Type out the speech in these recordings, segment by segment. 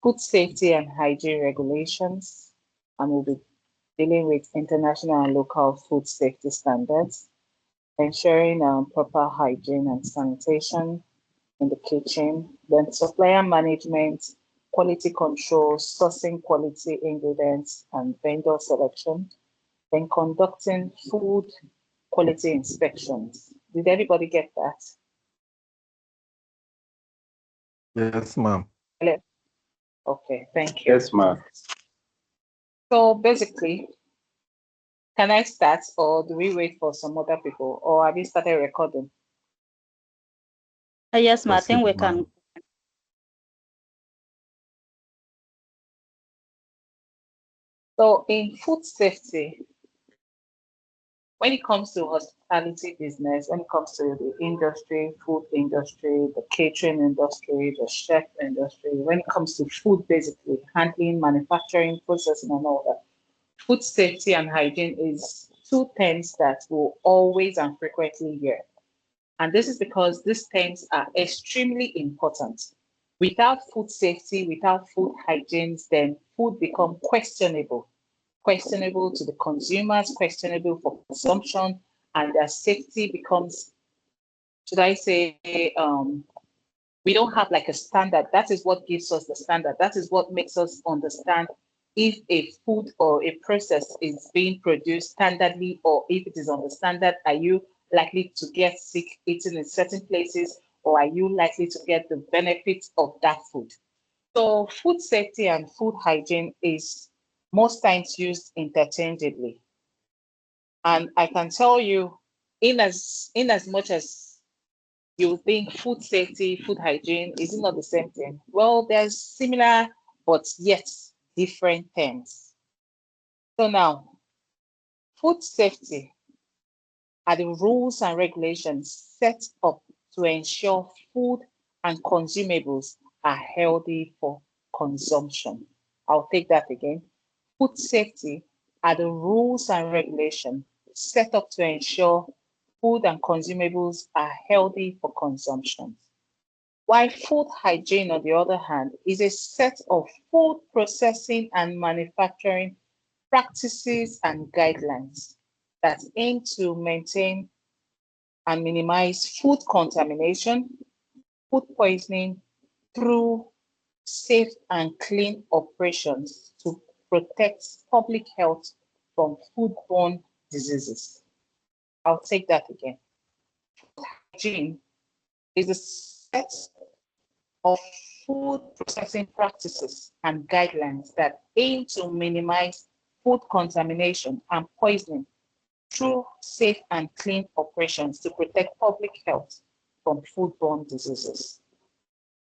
food safety and hygiene regulations, and we'll be dealing with international and local food safety standards, ensuring proper hygiene and sanitation in the kitchen, then supplier management, quality control, sourcing quality ingredients and vendor selection, then conducting food quality inspections. Did everybody get that? Yes, ma'am. Okay, thank you. Yes, ma'am. So basically, can I start or do we wait for some other people or have you started recording? Yes, ma'am. I think we Proceed, ma'am. can. So in food safety, when it comes to hospitality business, when it comes to the industry, food industry, the catering industry, the chef industry, when it comes to food, basically handling, manufacturing, processing, and all that, food safety and hygiene is two terms that we'll always and frequently hear. And this is because these terms are extremely important. Without food safety, without food hygiene, then food become questionable to the consumers, questionable for consumption, and their safety becomes, should I say, we don't have like a standard. That is what gives us the standard. That is what makes us understand if a food or a process is being produced standardly or if it is on the standard. Are you likely to get sick eating in certain places or are you likely to get the benefits of that food? So food safety and food hygiene is most times used interchangeably. And I can tell you, in as much as you think food safety, food hygiene, is it not the same thing? Well, there's similar but yet different terms. So now, food safety are the rules and regulations set up to ensure food and consumables are healthy for consumption. I'll take that again. Food safety are the rules and regulations set up to ensure food and consumables are healthy for consumption. While food hygiene, on the other hand, is a set of food processing and manufacturing practices and guidelines that aim to maintain and minimize food contamination, food poisoning through safe and clean operations to protect public health from foodborne diseases. I'll take that again. Hygiene is a set of food processing practices and guidelines that aim to minimize food contamination and poisoning through safe and clean operations to protect public health from foodborne diseases.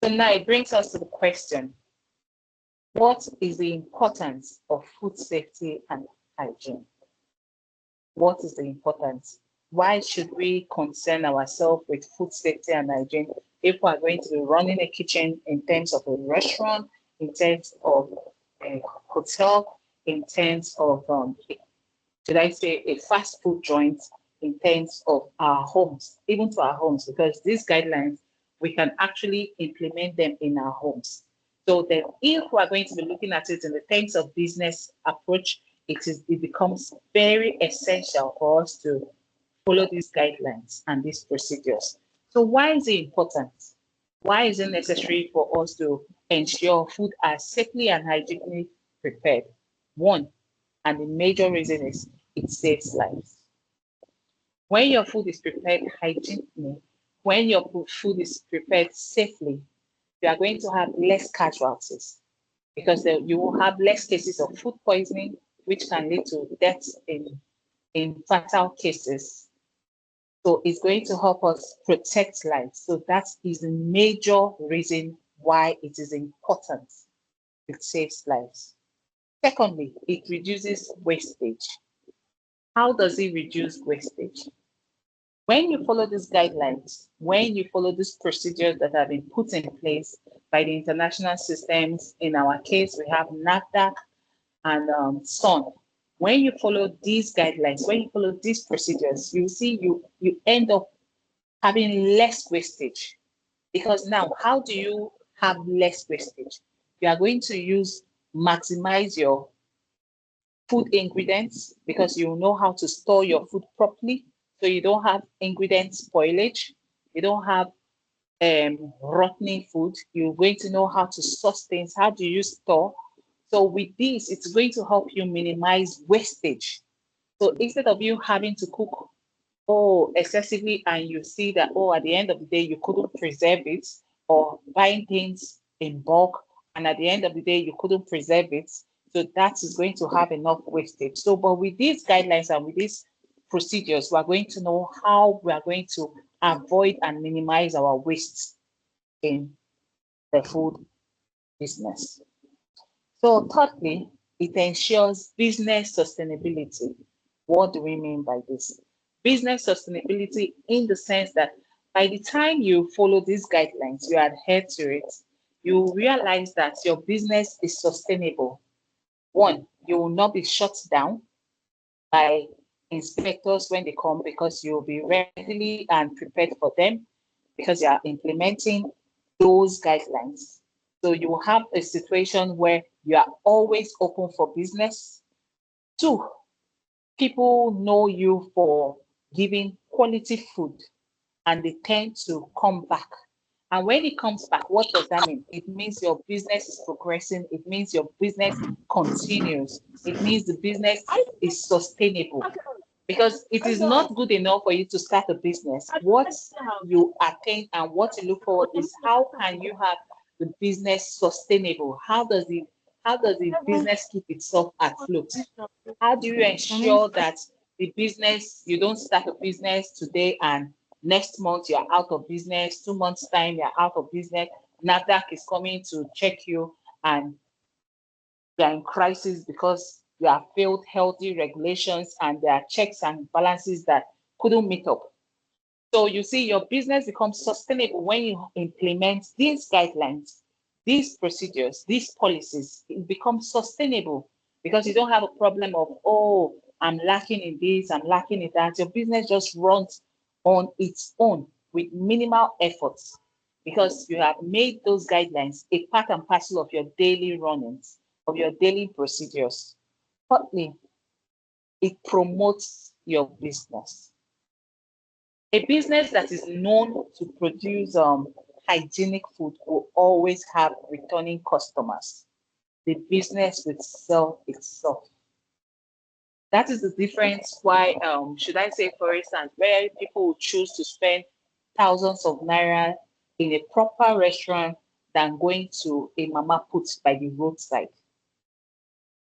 So now it brings us to the question, what is the importance of food safety and hygiene? What is the importance? Why should we concern ourselves with food safety and hygiene if we are going to be running a kitchen in terms of a restaurant, in terms of a hotel, in terms of, should I say, a fast food joint, in terms of our homes, even to our homes, because these guidelines, we can actually implement them in our homes. So then if we are going to be looking at it in the terms of business approach, it becomes very essential for us to follow these guidelines and these procedures. So why is it important? Why is it necessary for us to ensure food are safely and hygienically prepared? One, and the major reason is it saves lives. When your food is prepared hygienically, when your food is prepared safely, you are going to have less casualties because you will have less cases of food poisoning, which can lead to deaths in fatal cases. So it's going to help us protect lives. So that is the major reason why it is important. It saves lives. Secondly, it reduces wastage. How does it reduce wastage? When you follow these guidelines, when you follow these procedures that have been put in place by the international systems, in our case, we have NAFDAC and SON. When you follow these guidelines, when you follow these procedures, you see you end up having less wastage. Because now, how do you have less wastage? You are going to maximize your food ingredients because you know how to store your food properly. So you don't have ingredient spoilage. You don't have rotting food. You're going to know how to source things. How do you store? So with this, it's going to help you minimize wastage. So instead of you having to cook excessively and you see that at the end of the day you couldn't preserve it, or buying things in bulk and at the end of the day you couldn't preserve it, so that is going to have enough wastage. So but with these guidelines and with these procedures, we are going to know how we are going to avoid and minimize our waste in the food business. So thirdly, it ensures business sustainability. What do we mean by this? Business sustainability in the sense that by the time you follow these guidelines, you adhere to it, you realize that your business is sustainable. One, you will not be shut down by inspectors when they come because you'll be ready and prepared for them because you are implementing those guidelines. So you will have a situation where you are always open for business. Two, people know you for giving quality food and they tend to come back. And when it comes back, what does that mean? It means your business is progressing. It means your business continues. It means the business is sustainable. Because it is not good enough for you to start a business. What you attain and what you look for is how can you have the business sustainable? How does the business keep itself afloat? How do you ensure that the business, you don't start a business today and next month you're out of business, 2 months time you're out of business, NAFDAC is coming to check you and you're in crisis because you have failed healthy regulations and there are checks and balances that couldn't meet up. So you see, your business becomes sustainable when you implement these guidelines, these procedures, these policies. It becomes sustainable because you don't have a problem of, I'm lacking in this, I'm lacking in that. Your business just runs on its own with minimal efforts because you have made those guidelines a part and parcel of your daily runnings, of your daily procedures. Thirdly, it promotes your business. A business that is known to produce hygienic food will always have returning customers. The business will sell itself. That is the difference why, should I say, for instance, where people will choose to spend thousands of naira in a proper restaurant than going to a mama put by the roadside.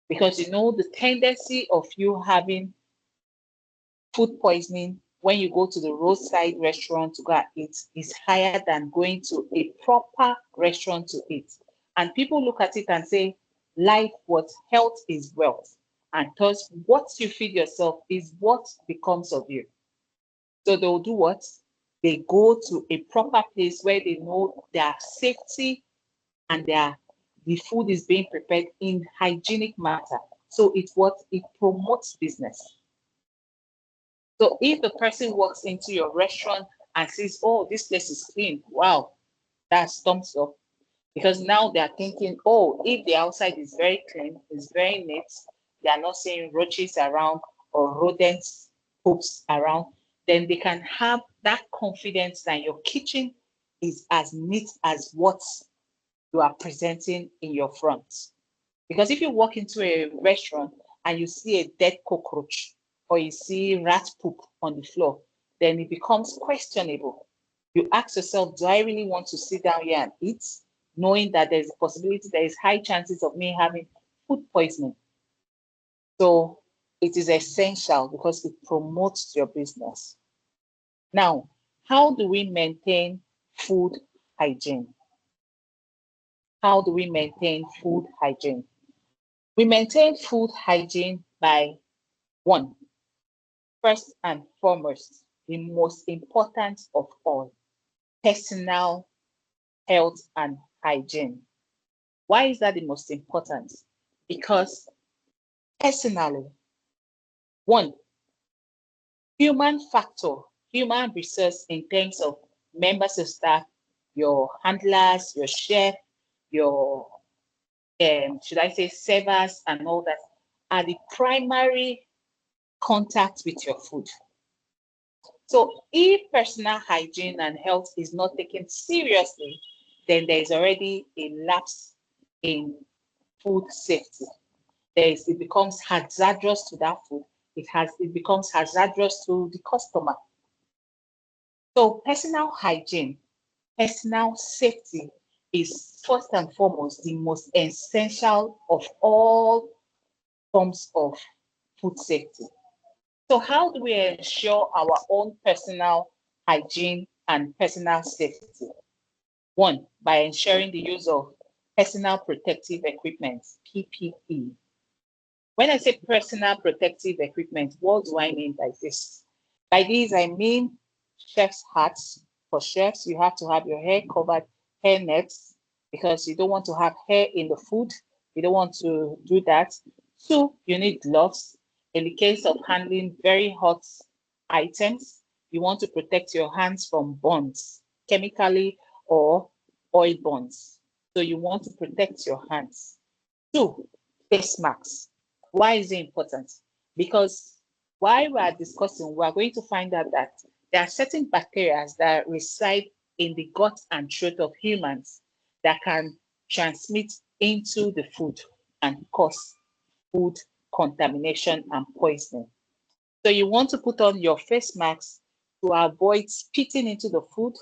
Because you know the tendency of you having food poisoning when you go to the roadside restaurant to go and eat is higher than going to a proper restaurant to eat. And people look at it and say, life what health is wealth. And thus what you feed yourself is what becomes of you. So they'll do what? They go to a proper place where they know their safety and the food is being prepared in hygienic matter. So it promotes business. So if the person walks into your restaurant and says, "Oh, this place is clean," wow, that's thumbs up. Because now they are thinking, "Oh, if the outside is very clean, is very neat, they are not seeing roaches around or rodents, poops around," then they can have that confidence that your kitchen is as neat as what you are presenting in your front. Because if you walk into a restaurant and you see a dead cockroach or you see rat poop on the floor, then it becomes questionable. You ask yourself, do I really want to sit down here and eat, knowing that there's a possibility, there is high chances of me having food poisoning? So it is essential because it promotes your business. Now, how do we maintain food hygiene? How do we maintain food hygiene? We maintain food hygiene by one, first and foremost, the most important of all, personal health and hygiene. Why is that the most important? Because personally, one, human factor, human resource in terms of members of staff, your handlers, your chef, your should I say, servers and all that, are the primary contact with your food. So if personal hygiene and health is not taken seriously, then there is already a lapse in food safety. It becomes hazardous to that food. It becomes hazardous to the customer. So personal hygiene, personal safety is first and foremost the most essential of all forms of food safety. So how do we ensure our own personal hygiene and personal safety? One, by ensuring the use of personal protective equipment, PPE. When I say personal protective equipment, what do I mean by this? By this, I mean chef's hats. For chefs, you have to have your hair covered, hair nets, because you don't want to have hair in the food. You don't want to do that. Two, you need gloves. In the case of handling very hot items, you want to protect your hands from burns, chemically or oil burns. So you want to protect your hands. Two, face masks. Why is it important? Because while we are discussing, we are going to find out that there are certain bacteria that reside in the gut and throat of humans that can transmit into the food and cause food contamination and poisoning. So you want to put on your face mask to avoid spitting into the food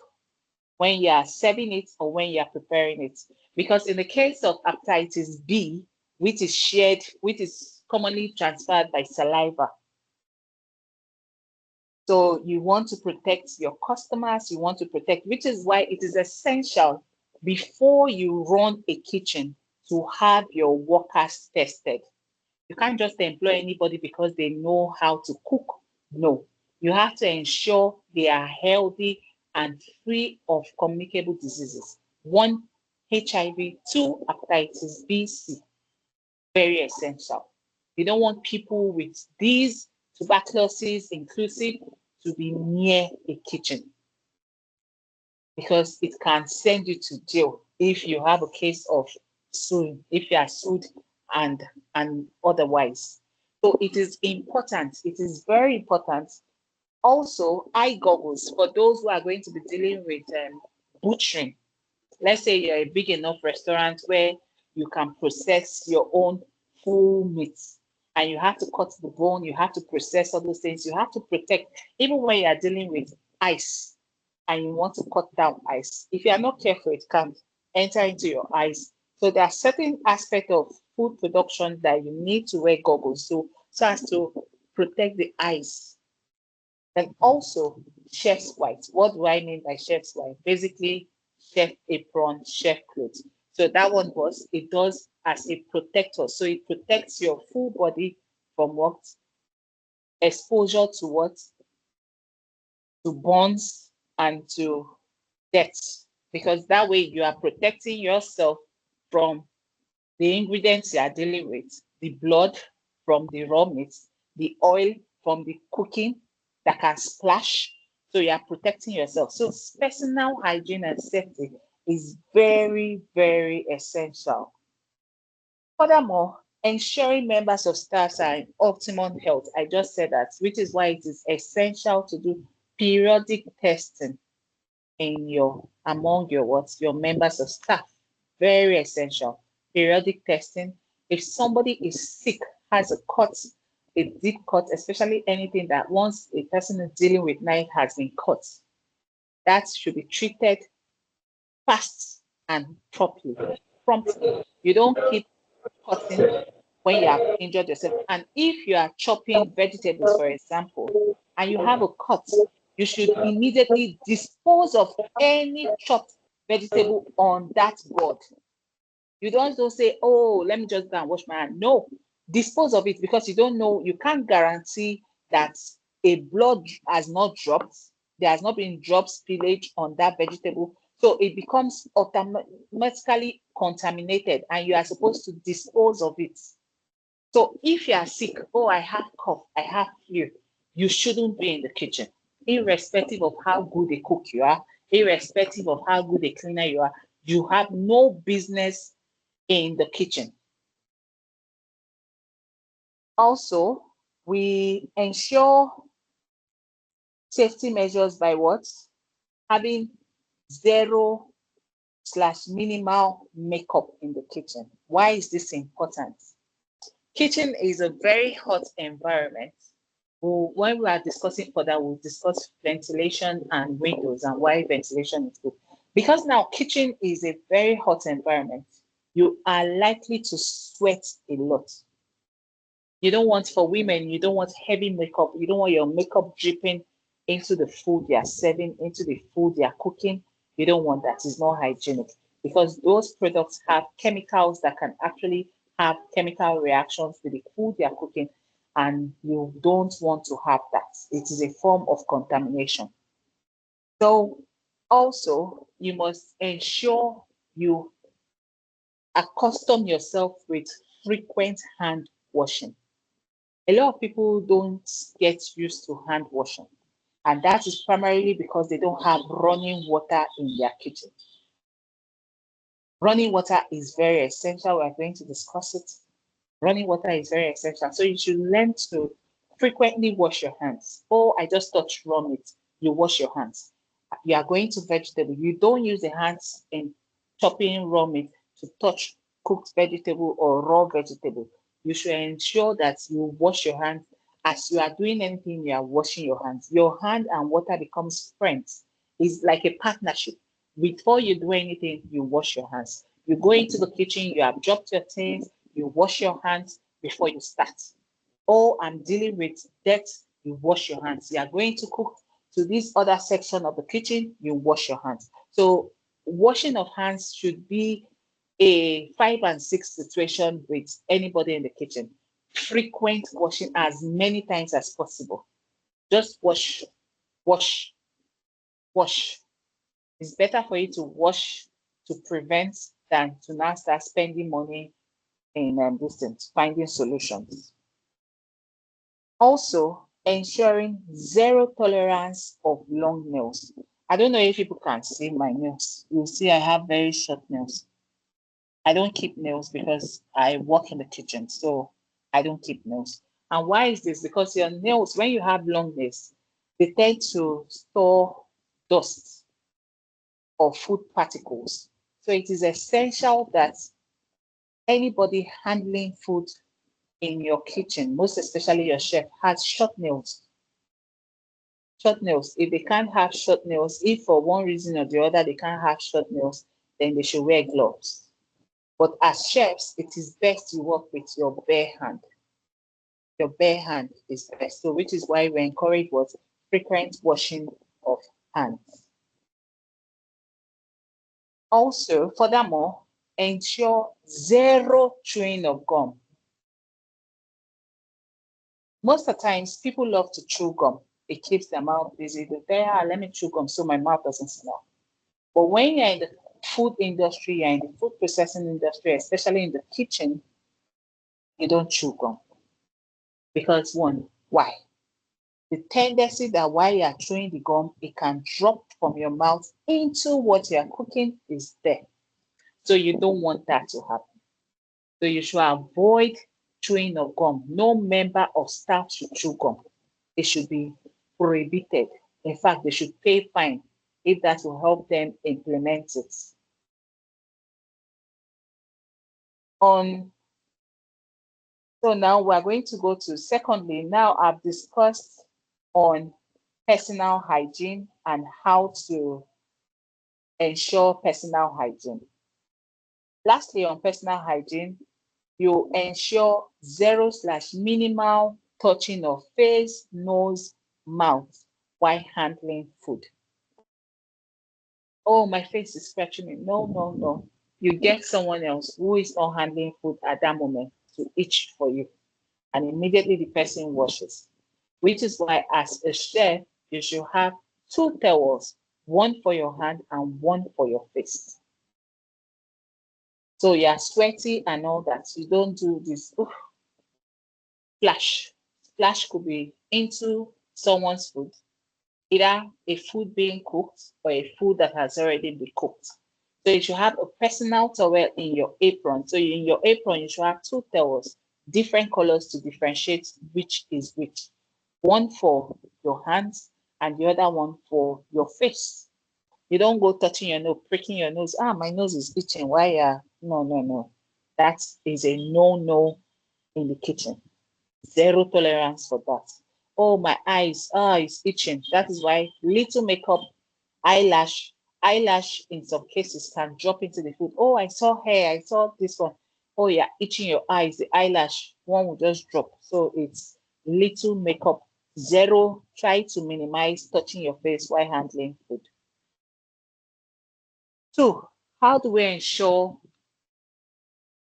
when you are serving it or when you are preparing it. Because in the case of hepatitis B, which is commonly transferred by saliva. So you want to protect your customers, you want to protect, which is why it is essential before you run a kitchen to have your workers tested. You can't just employ anybody because they know how to cook. No, you have to ensure they are healthy and free of communicable diseases. One, HIV, two, hepatitis B, C. Very essential. You don't want people with these tuberculosis inclusive to be near a kitchen because it can send you to jail if you have a case of suing, if you are sued and otherwise. So it is important, it is very important. Also, eye goggles for those who are going to be dealing with butchering. Let's say you're a big enough restaurant where you can process your own full meats and you have to cut the bone, you have to process all those things, you have to protect, even when you are dealing with ice and you want to cut down ice. If you are not careful, it can enter into your eyes. So there are certain aspects of food production that you need to wear goggles so as to protect the eyes. And also chef's white. What do I mean by chef's white? Basically, chef apron, chef clothes. So that one it does as a protector. So it protects your full body from what? Exposure to what? To burns and to death. Because that way you are protecting yourself from the ingredients you are dealing with, the blood from the raw meat, the oil from the cooking that can splash. So you are protecting yourself. So personal hygiene and safety is very, very essential. Furthermore, ensuring members of staff are in optimum health. I just said that, which is why it is essential to do periodic testing in among your members of staff. Very essential. Periodic testing. If somebody is sick, has a cut, a deep cut, especially anything that once a person is dealing with now has been cut, that should be treated fast and promptly. You don't keep cutting when you have injured yourself. And if you are chopping vegetables, for example, and you have a cut, you should immediately dispose of any chopped vegetable on that board. You don't just say, oh, let me just go and wash my hand. No, dispose of it because you don't know, you can't guarantee that a blood has not dropped. There has not been drop spillage on that vegetable. So it becomes automatically contaminated and you are supposed to dispose of it. So if you are sick, oh, I have cough, I have flu, you shouldn't be in the kitchen, irrespective of how good a cook you are, irrespective of how good a cleaner you are. You have no business in the kitchen. Also, we ensure safety measures by what? Having zero slash minimal makeup in the kitchen. Why is this important? Kitchen is a very hot environment. When we are discussing further, we'll discuss ventilation and windows and why ventilation is good. Because now kitchen is a very hot environment, you are likely to sweat a lot. You don't want, for women, you don't want heavy makeup. You don't want your makeup dripping into the food you're serving, into the food you're cooking. You don't want that. It's not hygienic because those products have chemicals that can actually have chemical reactions with the food you're cooking, and you don't want to have that. It is a form of contamination. So, also, you must ensure you accustom yourself with frequent hand washing. A lot of people don't get used to hand washing, and that is primarily because they don't have running water in their kitchen. Running water is very essential. We're going to discuss it. Running water is very essential. So you should learn to frequently wash your hands. Oh, I just touched raw meat. You wash your hands. You are going to vegetable. You don't use the hands in chopping raw meat to touch cooked vegetable or raw vegetable. You should ensure that you wash your hands. As you are doing anything, you are washing your hands. Your hand and water becomes friends. It's like a partnership. Before you do anything, you wash your hands. You go into the kitchen, you have dropped your things, you wash your hands before you start. Oh, I'm dealing with dirt, you wash your hands. You are going to cook to this other section of the kitchen, you wash your hands. So washing of hands should be a 5 and 6 situation with anybody in the kitchen. Frequent washing as many times as possible. Just wash, wash, wash. It's better for you to wash to prevent than to now start spending money in distance, finding solutions. Also, ensuring zero tolerance of long nails. I don't know if people can see my nails. You'll see I have very short nails. I don't keep nails because I work in the kitchen, so I don't keep nails. And why is this? Because your nails, when you have long nails, they tend to store dust or food particles. So it is essential that anybody handling food in your kitchen, most especially your chef, has short nails. Short nails. If they can't have short nails, if for one reason or the other they can't have short nails, then they should wear gloves. But as chefs, it is best you work with your bare hand. Your bare hand is best. So which is why we encourage what frequent washing of hands. Also, furthermore, ensure zero chewing of gum. Most of the times, people love to chew gum. It keeps their mouth busy. They say, let me chew gum so my mouth doesn't smell. But when you're in the food industry, you're in the food processing industry, especially in the kitchen, you don't chew gum. Because one, why? The tendency that while you're chewing the gum, it can drop from your mouth into what you're cooking is there. So you don't want that to happen. So you should avoid chewing of gum. No member of staff should chew gum. It should be prohibited. In fact, they should pay fine if that will help them implement it. So now we're going to go to secondly. Now I've discussed on personal hygiene and how to ensure personal hygiene. Lastly, on personal hygiene, you ensure zero slash minimal touching of face, nose, mouth while handling food. Oh, my face is scratching me. No, no, no. You get someone else who is not handling food at that moment to itch for you. And immediately the person washes. Which is why, as a chef, you should have two towels, one for your hand and one for your face. So you're sweaty and all that. You don't do this splash. Splash could be into someone's food, either a food being cooked or a food that has already been cooked. So you should have a personal towel in your apron. So in your apron, you should have two towels, different colors to differentiate which is which. One for your hands and the other one for your face. You don't go touching your nose, pricking your nose. Ah, my nose is itching. Why? No, no, no. That is a no-no in the kitchen. Zero tolerance for that. Oh, my eyes, it's itching. That is why little makeup, eyelash, eyelash in some cases can drop into the food. Oh, I saw hair, I saw this one. Oh, yeah, itching your eyes, the eyelash, one will just drop. So it's little makeup, zero. Try to minimize touching your face while handling food. Two, how do we ensure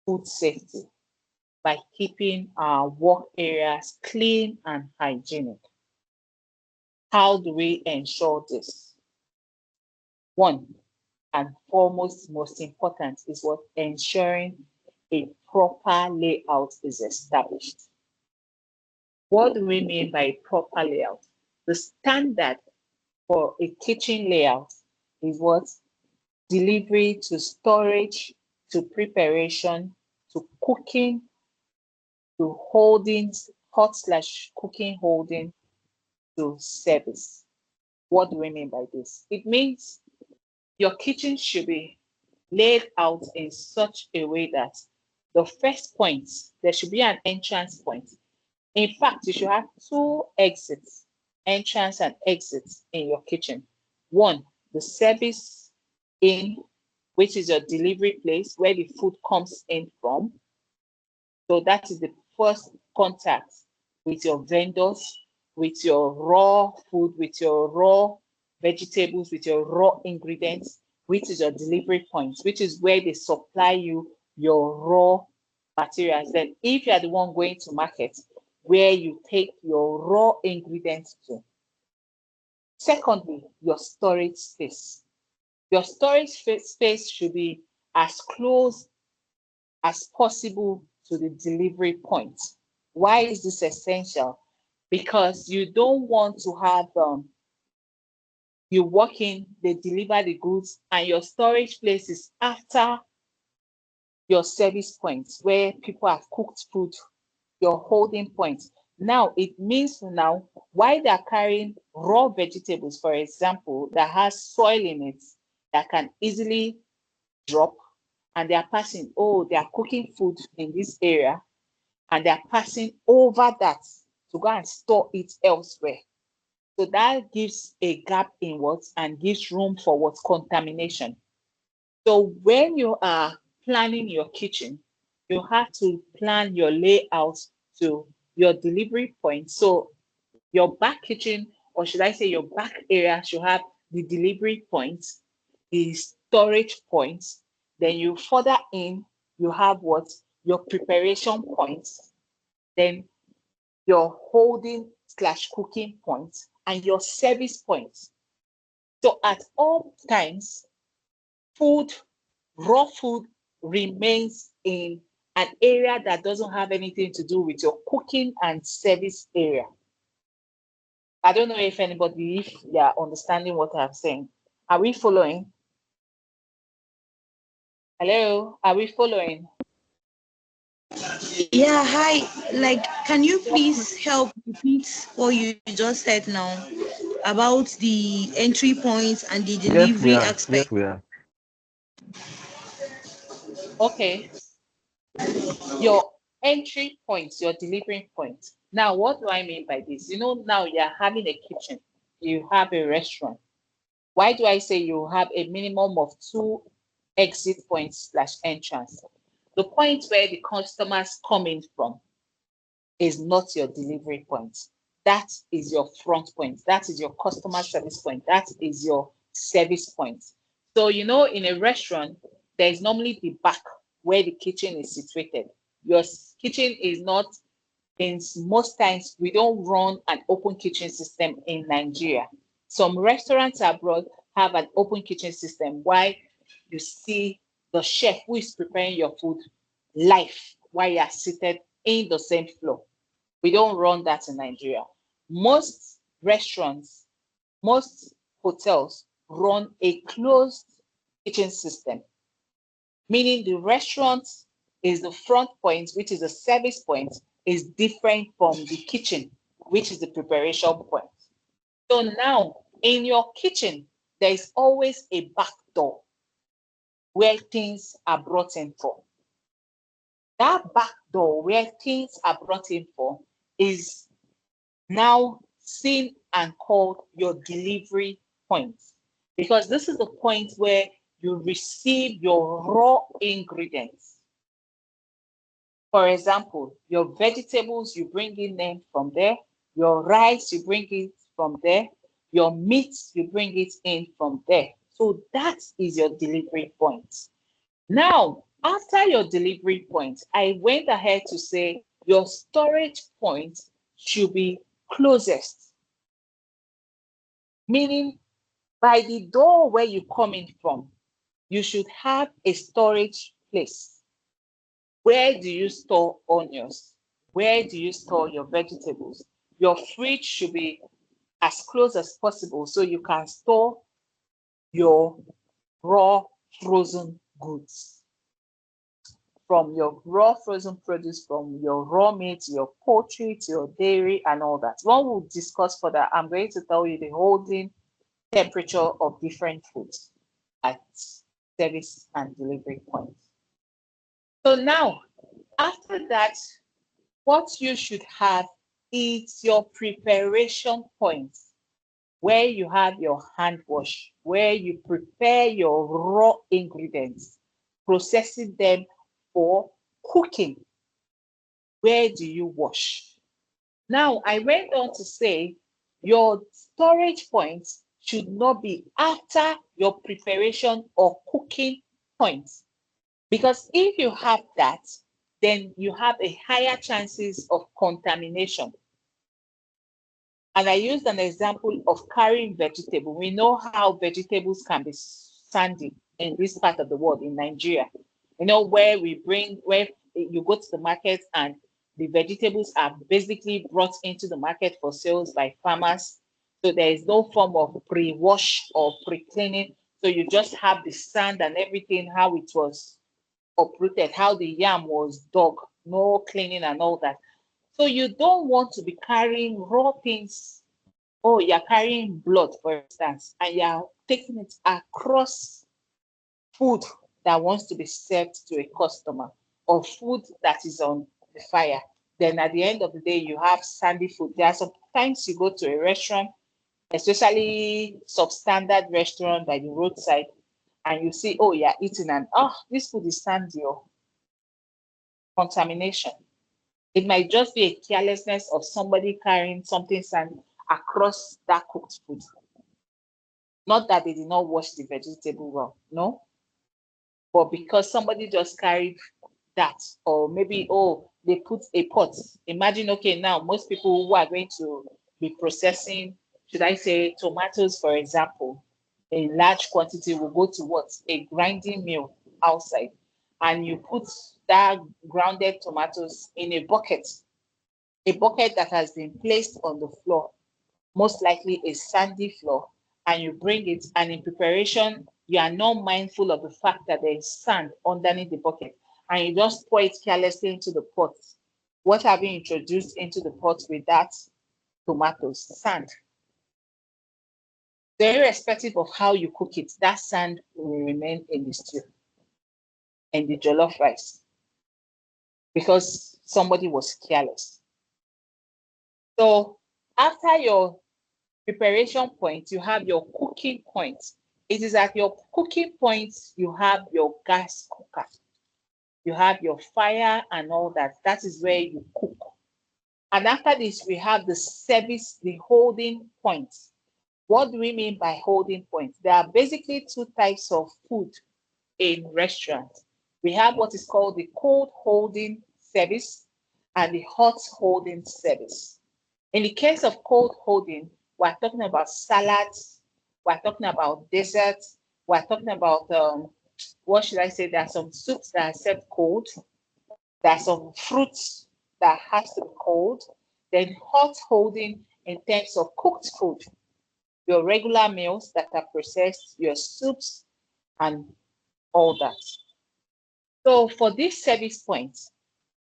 food safety? By keeping our work areas clean and hygienic. How do we ensure this? One and foremost, most important is what ensuring a proper layout is established. What do we mean by proper layout? The standard for a kitchen layout is what? Delivery to storage, to preparation, to cooking, to holding, hot slash cooking holding, to service. What do we mean by this? It means your kitchen should be laid out in such a way that the first point, there should be an entrance point. In fact, you should have two exits, entrance and exits in your kitchen. One, the service in, which is your delivery place where the food comes in from. So that is the first contact with your vendors, with your raw food, with your raw vegetables, with your raw ingredients, which is your delivery point, which is where they supply you your raw materials. Then if you are the one going to market, where you take your raw ingredients to. Secondly, your storage space. Your storage space should be as close as possible to the delivery point. Why is this essential? Because you don't want to have you walk in, they deliver the goods, and your storage place is after your service points where people have cooked food, your holding point. Now it means now why they're carrying raw vegetables, for example, that has soil in it that can easily drop, and they are passing, oh, they are cooking food in this area, and they're passing over that to go and store it elsewhere. So that gives a gap in what and gives room for what contamination. So when you are planning your kitchen, you have to plan your layout to your delivery point. So your back kitchen, or should I say your back area, should have the delivery point, the storage point. Then you further in, you have what? Your preparation points, then your holding slash cooking point, and your service point. So at all times, food, raw food remains in an area that doesn't have anything to do with your cooking and service area. I don't know if anybody, if they are understanding what I'm saying. Are we following? Hello, are we following? Yeah, hi. Like, can you please help repeat what you just said now about the entry points and the Yes, we delivery are. aspect? Yes, we are. Okay, your entry points, your delivery point. Now, what do I mean by this? You know, now you're having a kitchen, you have a restaurant. Why do I say you have a minimum of two exit points slash entrance? The point where the customers come in from is not your delivery point. That is your front point. That is your customer service point. That is your service point. So, you know, in a restaurant, there is normally the back where the kitchen is situated. Your kitchen is not, in most times, we don't run an open kitchen system in Nigeria. Some restaurants abroad have an open kitchen system. Why? You see the chef who is preparing your food live while you are seated in the same floor. We don't run that in Nigeria. Most restaurants, most hotels run a closed kitchen system, meaning the restaurant is the front point, which is the service point, is different from the kitchen, which is the preparation point. So now in your kitchen, there is always a back door where things are brought in for. That back door where things are brought in for is now seen and called your delivery point, because this is the point where you receive your raw ingredients. For example, your vegetables, you bring in them from there. Your rice, you bring it from there. Your meat, you bring it in from there. So that is your delivery point. Now, after your delivery point, I went ahead to say your storage point should be closest, meaning by the door where you come in from, you should have a storage place. Where do you store onions? Where do you store your vegetables? Your fridge should be as close as possible so you can store your raw frozen goods. From your raw frozen produce, from your raw meat, your poultry, to your dairy, and all that. When we'll discuss further, I'm going to tell you the holding temperature of different foods at service and delivery points. So now, after that, what you should have is your preparation point, where you have your hand wash, where you prepare your raw ingredients, processing them for cooking. Where do you wash? Now, I went on to say your storage point should not be after your preparation or cooking point. Because if you have that, then you have a higher chances of contamination. And I used an example of carrying vegetable. We know how vegetables can be sandy in this part of the world, in Nigeria. You know, where you go to the market and the vegetables are basically brought into the market for sales by farmers. So there is no form of pre-wash or pre-cleaning. So you just have the sand and everything, how it was uprooted, how the yam was dug, no cleaning and all that. So you don't want to be carrying raw things. Oh, you're carrying blood, for instance, and you're taking it across food that wants to be served to a customer, or food that is on the fire. Then at the end of the day, you have sandy food. There are sometimes you go to a restaurant, especially substandard restaurant by the roadside, and you see, oh, you're eating and this food is sandy or contamination. It might just be a carelessness of somebody carrying something sandy across that cooked food. Not that they did not wash the vegetable well, no, but because somebody just carried that, or maybe, they put a pot. Imagine, okay, now most people who are going to be processing, should I say tomatoes, for example, in large quantity will go to what? A grinding mill outside. And you put that grounded tomatoes in a bucket that has been placed on the floor, most likely a sandy floor, and you bring it, and in preparation, you are not mindful of the fact that there is sand underneath the bucket, and you just pour it carelessly into the pot. What have you introduced into the pot with that tomatoes? Sand. So irrespective of how you cook it, that sand will remain in the stew and the jollof rice because somebody was careless. So after your preparation point, you have your cooking point. It is at your cooking point you have your gas cooker. You have your fire and all that. That is where you cook. And after this, we have the service, the holding point. What do we mean by holding point? There are basically two types of food in restaurants. We have what is called the cold holding service and the hot holding service. In the case of cold holding, we're talking about salads, we're talking about desserts, we're talking about, what should I say? There are some soups that are served cold, there are some fruits that has to be cold. Then hot holding in terms of cooked food, your regular meals that are processed, your soups, and all that. So for this service point,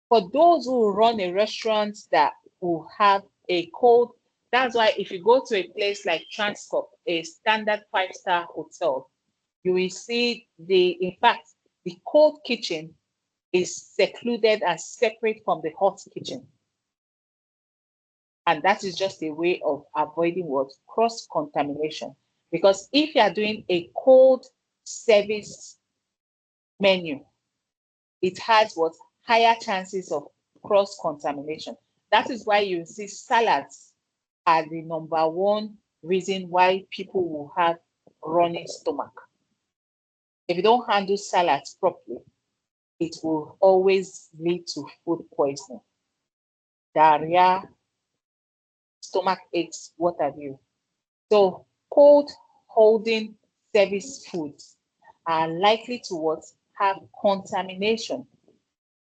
for those who run a restaurant that will have a cold, that's why if you go to a place like Transcorp, a standard 5-star hotel, you will see in fact, the cold kitchen is secluded and separate from the hot kitchen. And that is just a way of avoiding what? Cross-contamination. Because if you are doing a cold service menu, it has what? Higher chances of cross-contamination. That is why you see salads are the number one reason why people will have running stomach. If you don't handle salads properly, it will always lead to food poisoning, diarrhea, stomach aches, what have you. So cold holding service foods are likely to what? Have contamination,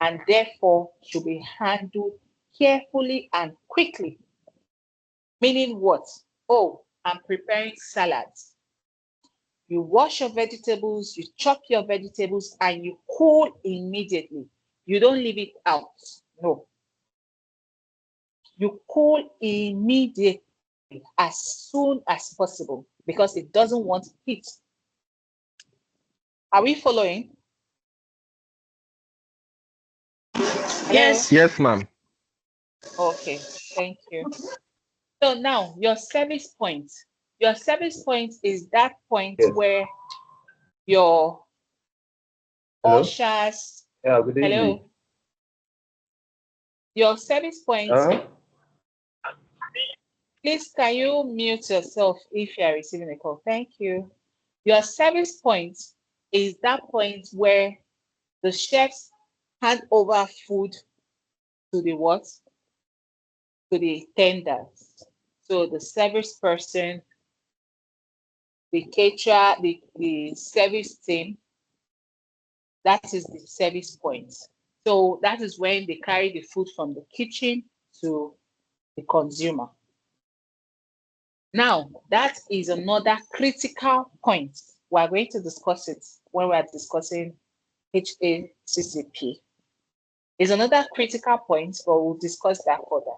and therefore should be handled carefully and quickly. Meaning what? Oh, I'm preparing salads. You wash your vegetables, you chop your vegetables, and you cool immediately. You don't leave it out. No. You cool immediately as soon as possible because it doesn't want heat. Are we following? Yes. Yes, ma'am. Okay, thank you. So now your service point. Your service point is that point Yes. where your Hello? ushers, Yeah, good evening. hello. Your service point, Uh-huh. please can you mute yourself if you are receiving a call? Thank you. Your service point is that point where the chefs hand over food to the what? To the tenders. So the service person, the caterer, the service team, that is the service point. So that is when they carry the food from the kitchen to the consumer. Now, that is another critical point. We are going to discuss it when we are discussing HACCP. It's another critical point, but we'll discuss that further.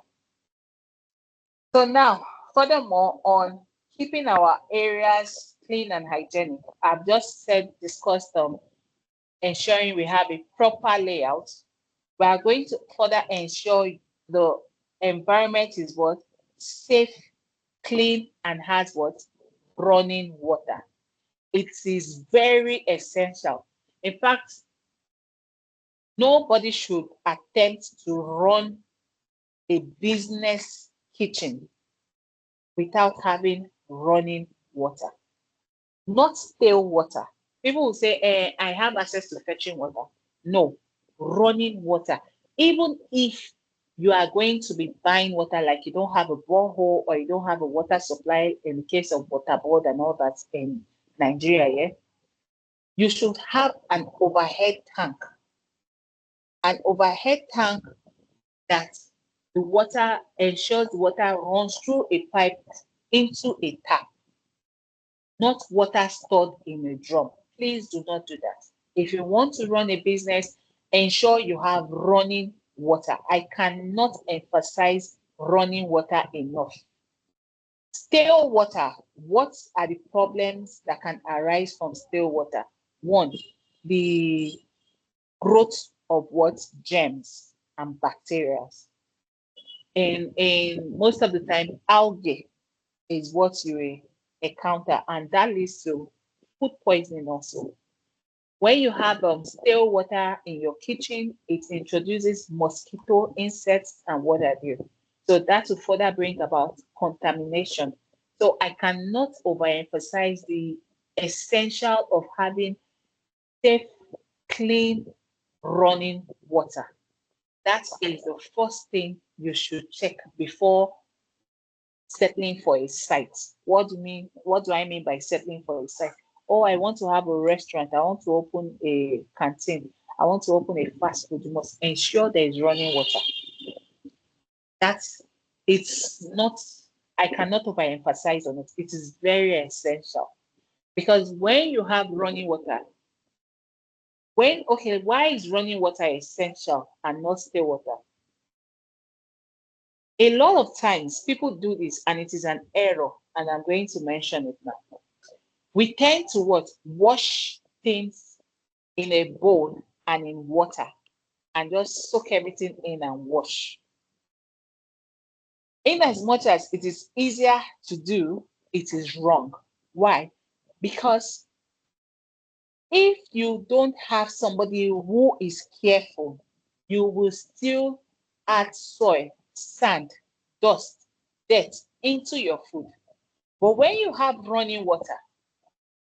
So now, furthermore, on keeping our areas clean and hygienic, I've just discussed ensuring we have a proper layout. We are going to further ensure the environment is what? Safe, clean, and has what? Running water. It is very essential. In fact, nobody should attempt to run a business kitchen without having running water. Not stale water. People will say, I have access to fetching water. No, running water. Even if you are going to be buying water, like you don't have a borehole or you don't have a water supply in the case of water board and all that in Nigeria, yeah, you should have an overhead tank. An overhead tank that the water ensures the water runs through a pipe into a tap, not water stored in a drum. Please do not do that. If you want to run a business, ensure you have running water. I cannot emphasize running water enough. Stale water. What are the problems that can arise from stale water? One, the growth of what? Germs and bacteria. In most of the time, algae is what you encounter, and that leads to food poisoning also. When you have stale water in your kitchen, it introduces mosquito, insects, and what have you. So that will further bring about contamination. So I cannot overemphasize the essential of having safe, clean, running water. That is the first thing you should check before settling for a site. What do I mean by settling for a site? Oh, I want to have a restaurant. I want to open a canteen. I want to open a fast food. You must ensure there is running water. It's not, I cannot overemphasize on it. It is very essential. Because when you have running water, why is running water essential and not still water? A lot of times people do this and it is an error, and I'm going to mention it now. We tend to what? Wash things in a bowl and in water and just soak everything in and wash. In as much as it is easier to do, it is wrong. Why? Because if you don't have somebody who is careful, you will still add soil, sand, dust, dirt into your food. But when you have running water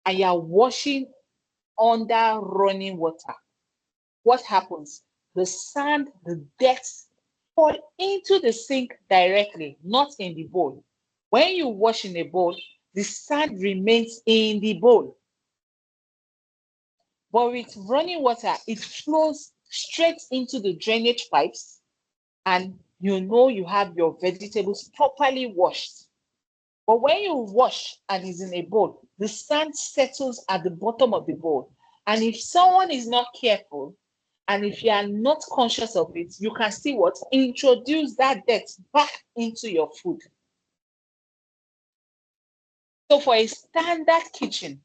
and you are washing under running water, what happens? The sand, the dirt fall into the sink directly, not in the bowl. When you wash in a bowl, the sand remains in the bowl. But with running water, it flows straight into the drainage pipes, and you know you have your vegetables properly washed. But when you wash and it's in a bowl, the sand settles at the bottom of the bowl. And if someone is not careful, and if you are not conscious of it, you can see what? Introduce that dirt back into your food. So for a standard kitchen,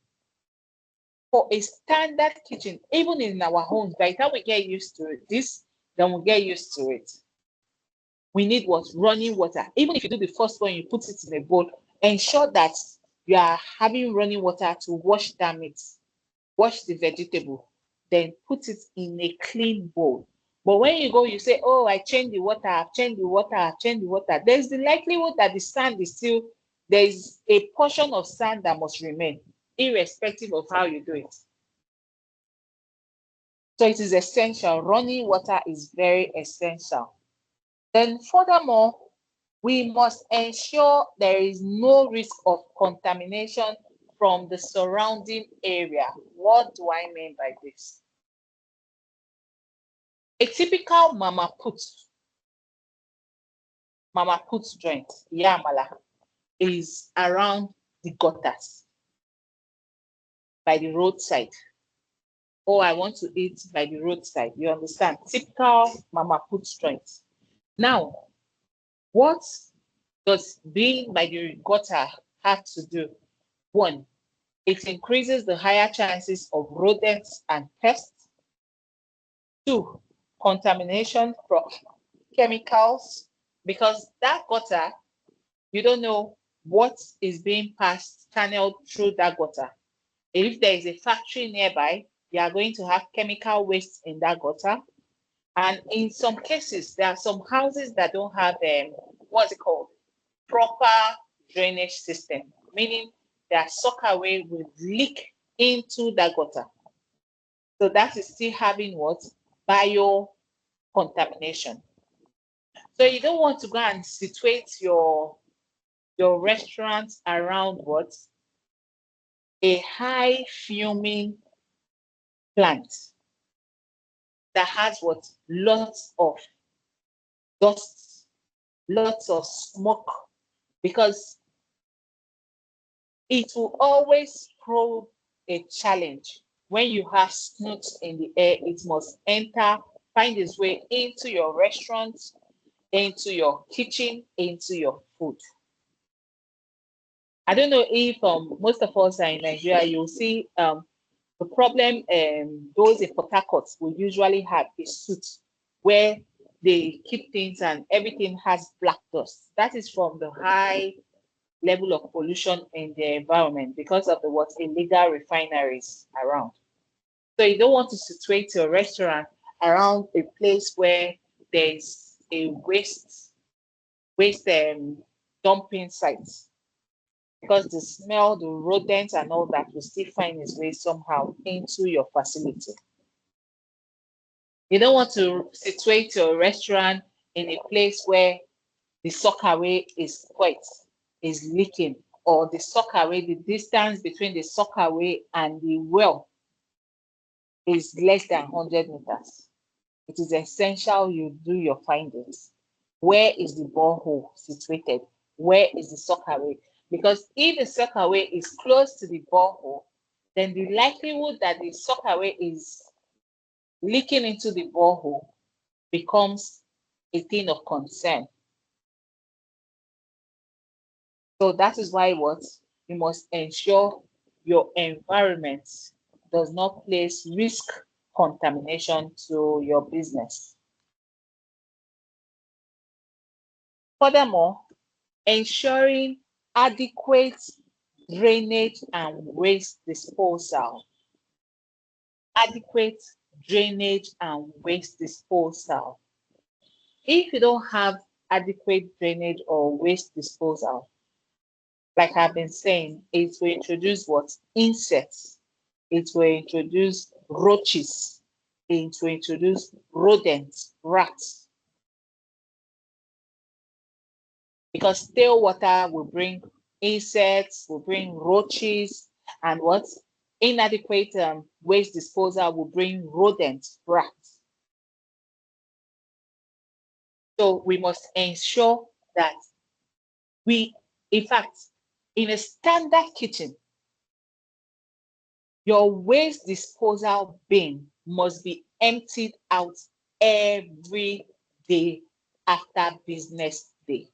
even in our homes, by the time we get used to this, then we get used to it. We need what? Running water. Even if you do the first one, you put it in a bowl, ensure that you are having running water to wash that meat, wash the vegetable, then put it in a clean bowl. But when you go, you say, oh, I changed the water, I've changed the water, I've changed the water. There's the likelihood that the sand is still, there is a portion of sand that must remain, irrespective of how you do it. So it is essential. Running water is very essential. Then furthermore, we must ensure there is no risk of contamination from the surrounding area. What do I mean by this? A typical mama put joint, yamala, is around the gutters by the roadside. Oh, I want to eat by the roadside. You understand? Typical mama put joint. Now, what does being by the gutter have to do? One, it increases the higher chances of rodents and pests. Two, contamination from chemicals, because that gutter, you don't know what is being passed, channeled through that gutter. If there is a factory nearby, you are going to have chemical waste in that gutter. And in some cases, there are some houses that don't have what's it called? Proper drainage system, meaning their sockaway will leak into that gutter. So that is still having what? Bio contamination. So you don't want to go and situate your restaurant around what? A high fuming plant that has what? Lots of dust, lots of smoke, because it will always prove a challenge. When you have snoots in the air, it must enter, find its way into your restaurant, into your kitchen, into your food. I don't know if most of us are in Nigeria, you'll see the problem those in Port Harcourt will usually have a suit where they keep things and everything has black dust. That is from the high level of pollution in the environment because of the what illegal refineries around. So you don't want to situate your restaurant around a place where there's a waste dumping sites, because the smell, the rodents and all that will still find its way somehow into your facility. You don't want to situate your restaurant in a place where the sockaway is leaking, or the sockaway, the distance between the sockaway and the well is less than 100 meters. It is essential you do your findings. Where is the borehole situated? Where is the sockaway? Because if the sockaway is close to the borehole, then the likelihood that the sockaway is leaking into the borehole becomes a thing of concern. So that is why what you must ensure your environment does not place risk contamination to your business. Furthermore, ensuring adequate drainage and waste disposal. Adequate drainage and waste disposal. If you don't have adequate drainage or waste disposal, like I've been saying, it will introduce what? Insects. It will introduce roaches. It will introduce rodents, rats. Because stale water will bring insects, will bring roaches, and what? Inadequate waste disposal will bring rodents, rats. So we must ensure that in fact, in a standard kitchen, your waste disposal bin must be emptied out every day after business day.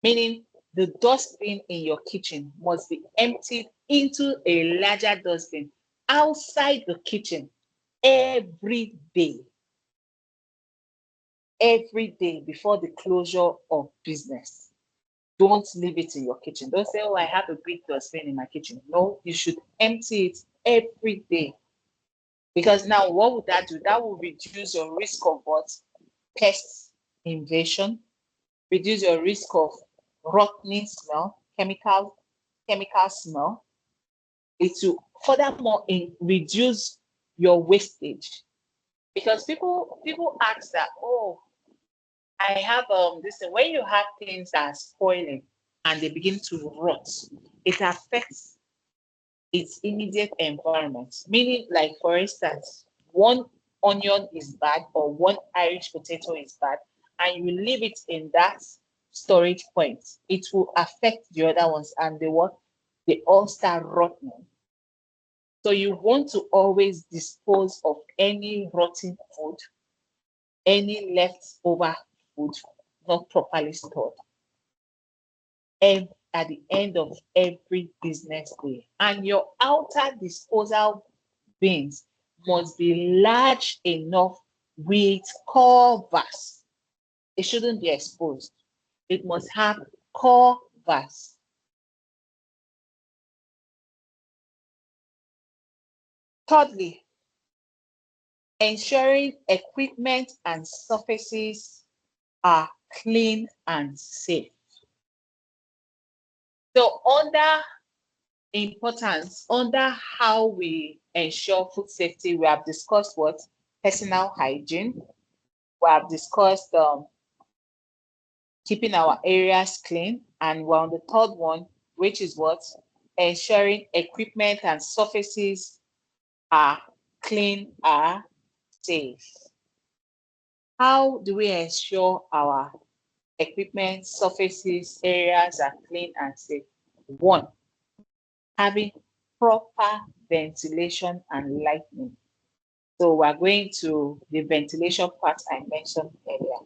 Meaning the dustbin in your kitchen must be emptied into a larger dustbin outside the kitchen every day. Every day before the closure of business. Don't leave it in your kitchen. Don't say, oh, I have a big dustbin in my kitchen. No, you should empty it every day. Because now what would that do? That will reduce your risk of what? Pest invasion, reduce your risk of rotting smell, chemical smell. It will furthermore reduce your wastage. Because people ask that, oh, I have this thing. When you have things that are spoiling and they begin to rot, it affects its immediate environment. Meaning, like for instance, one onion is bad or one Irish potato is bad, and you leave it in that storage point, it will affect the other ones, and they all start rotting. So you want to always dispose of any rotten food, any leftover food not properly stored, and at the end of every business day. And your outer disposal bins must be large enough with covers. It shouldn't be exposed. It must have covers. Thirdly, ensuring equipment and surfaces are clean and safe. So under importance, under how we ensure food safety, we have discussed what? Personal hygiene. We have discussed keeping our areas clean. And we're on the third one, which is what? Ensuring equipment and surfaces are clean, are safe. How do we ensure our equipment, surfaces, areas are clean and safe? One, having proper ventilation and lighting. So we're going to the ventilation part I mentioned earlier.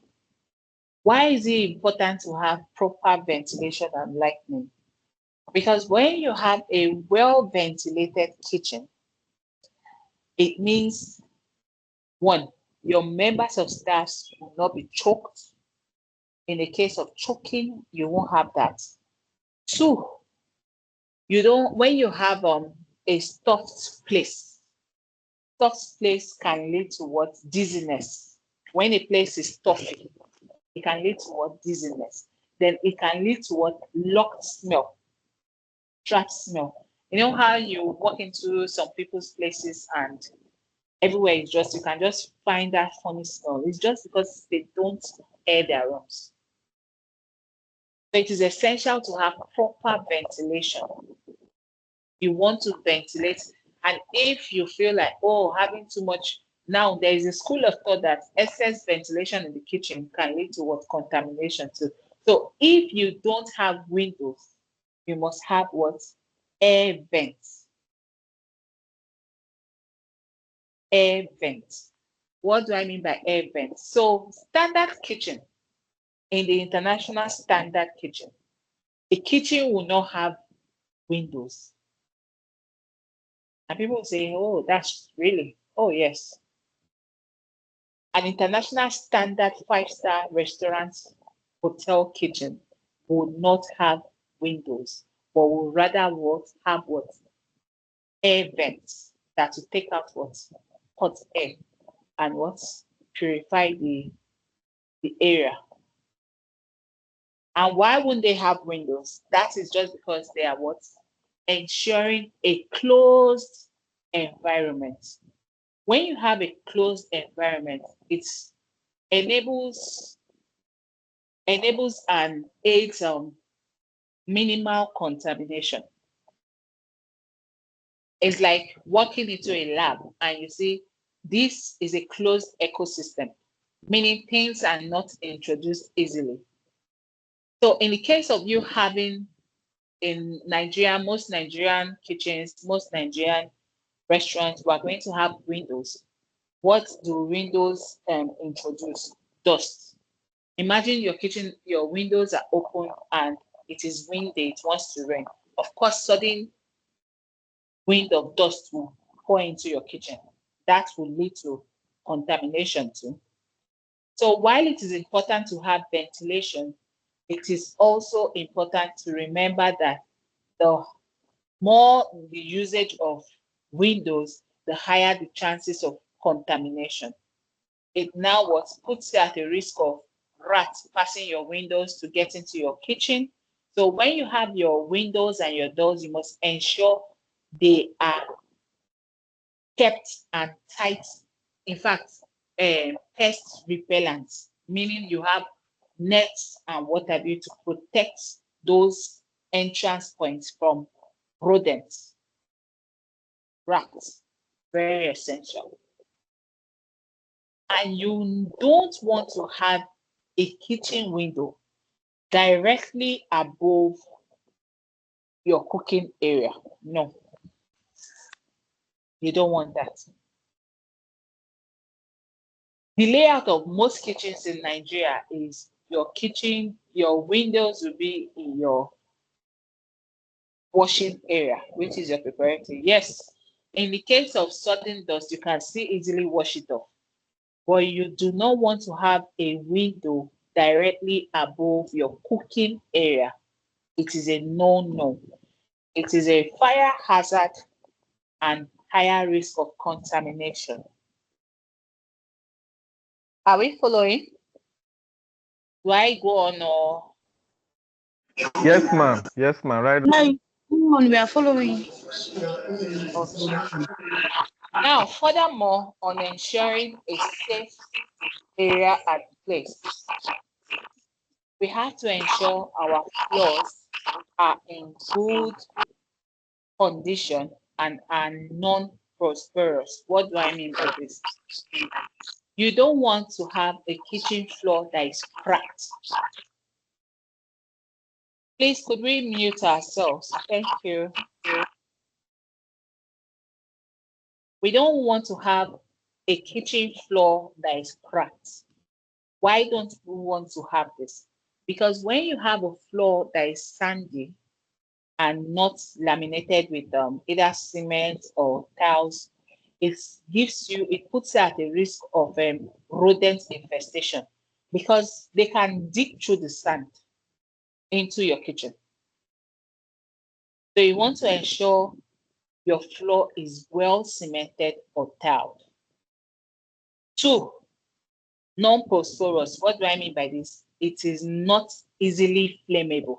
Why is it important to have proper ventilation and lighting? Because when you have a well-ventilated kitchen, it means, one, your members of staff will not be choked. In the case of choking, you won't have that. Two, when you have a stuffed place can lead to what? Dizziness. When a place is stuffy, it can lead to what? Dizziness. Then it can lead to what? Locked smell, trap smell. You know how you walk into some people's places and everywhere is just, you can just find that funny smell. It's just because they don't air their rooms. So it is essential to have proper ventilation. You want to ventilate, and if you feel like, oh, having too much, now there is a school of thought that excess ventilation in the kitchen can lead to what? Contamination too. So if you don't have windows, you must have what? Air vents. air vents. What do I mean by air vents? So standard kitchen, in the international standard kitchen, the kitchen will not have windows. And people say, oh, that's really, oh, yes. An international standard 5-star restaurant hotel kitchen would not have windows, but would rather have what? Air vents that will take out what? Hot air and what? Purify the area. And why wouldn't they have windows? That is just because they are what? Ensuring a closed environment. When you have a closed environment, it enables and aids minimal contamination. It's like walking into a lab and you see this is a closed ecosystem, meaning things are not introduced easily. So in the case of you having in Nigeria, most Nigerian kitchens, most Nigerian restaurants, we are going to have windows. What do windows introduce? Dust. Imagine your kitchen, your windows are open and it is windy, it wants to rain. Of course, sudden wind of dust will pour into your kitchen. That will lead to contamination too. So while it is important to have ventilation, it is also important to remember that the more the usage of windows, the higher the chances of contamination. It now what puts you at a risk of rats passing your windows to get into your kitchen. So when you have your windows and your doors, you must ensure they are kept and tight. In fact, pest repellents, meaning you have nets and what have you to protect those entrance points from rodents, rats, very essential. And you don't want to have a kitchen window directly above your cooking area. No, you don't want that. The layout of most kitchens in Nigeria is your kitchen, your windows will be in your washing area, which is your preparatory. Yes, in the case of sudden dust, you can still easily wash it off, but you do not want to have a window directly above your cooking area. It is a no-no. It is a fire hazard and higher risk of contamination. Are we following? Do I go on or? Yes, ma'am. Yes, ma'am. Right. No, come on, we are following. Okay. Now, furthermore, on ensuring a safe area and place, we have to ensure our floors are in good condition and are non-prosperous. What do I mean by this? You don't want to have a kitchen floor that is cracked. Please, could we mute ourselves? Thank you. We don't want to have a kitchen floor that is cracked. Why don't we want to have this? Because when you have a floor that is sandy and not laminated with either cement or tiles, it puts you at a risk of rodent infestation because they can dig through the sand into your kitchen. So you want to ensure your floor is well cemented or tiled. 2, non-phosphorus. What do I mean by this? It is not easily flammable.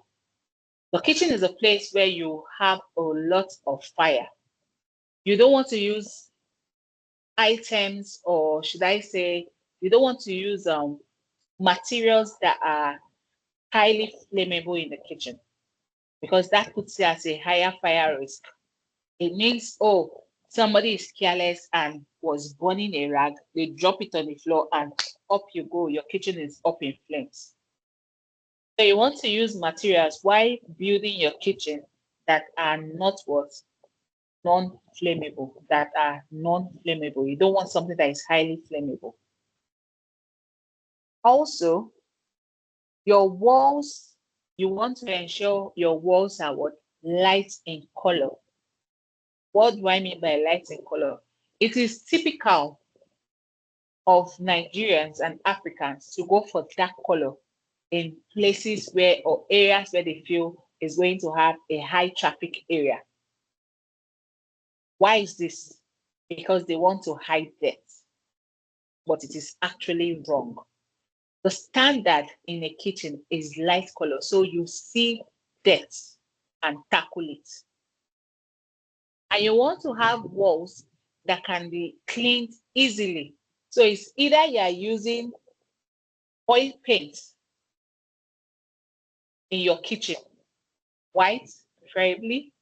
The kitchen is a place where you have a lot of fire. You don't want to use items, or should I say, you don't want to use materials that are highly flammable in the kitchen because that puts you at a higher fire risk. It means, oh, somebody is careless and was burning a rag, they drop it on the floor and up you go, your kitchen is up in flames. So you want to use materials while building your kitchen that are not what? non-flammable, that are non-flammable. You don't want something that is highly flammable. Also, your walls, you want to ensure your walls are what? Light in color. What do I mean by light in color? It is typical of Nigerians and Africans to go for dark color in places where, or areas where they feel is going to have a high traffic area. Why is this? Because they want to hide dirt, but it is actually wrong. The standard in a kitchen is light color, so you see dirt and tackle it. And you want to have walls that can be cleaned easily. So it's either you are using oil paint in your kitchen, white preferably,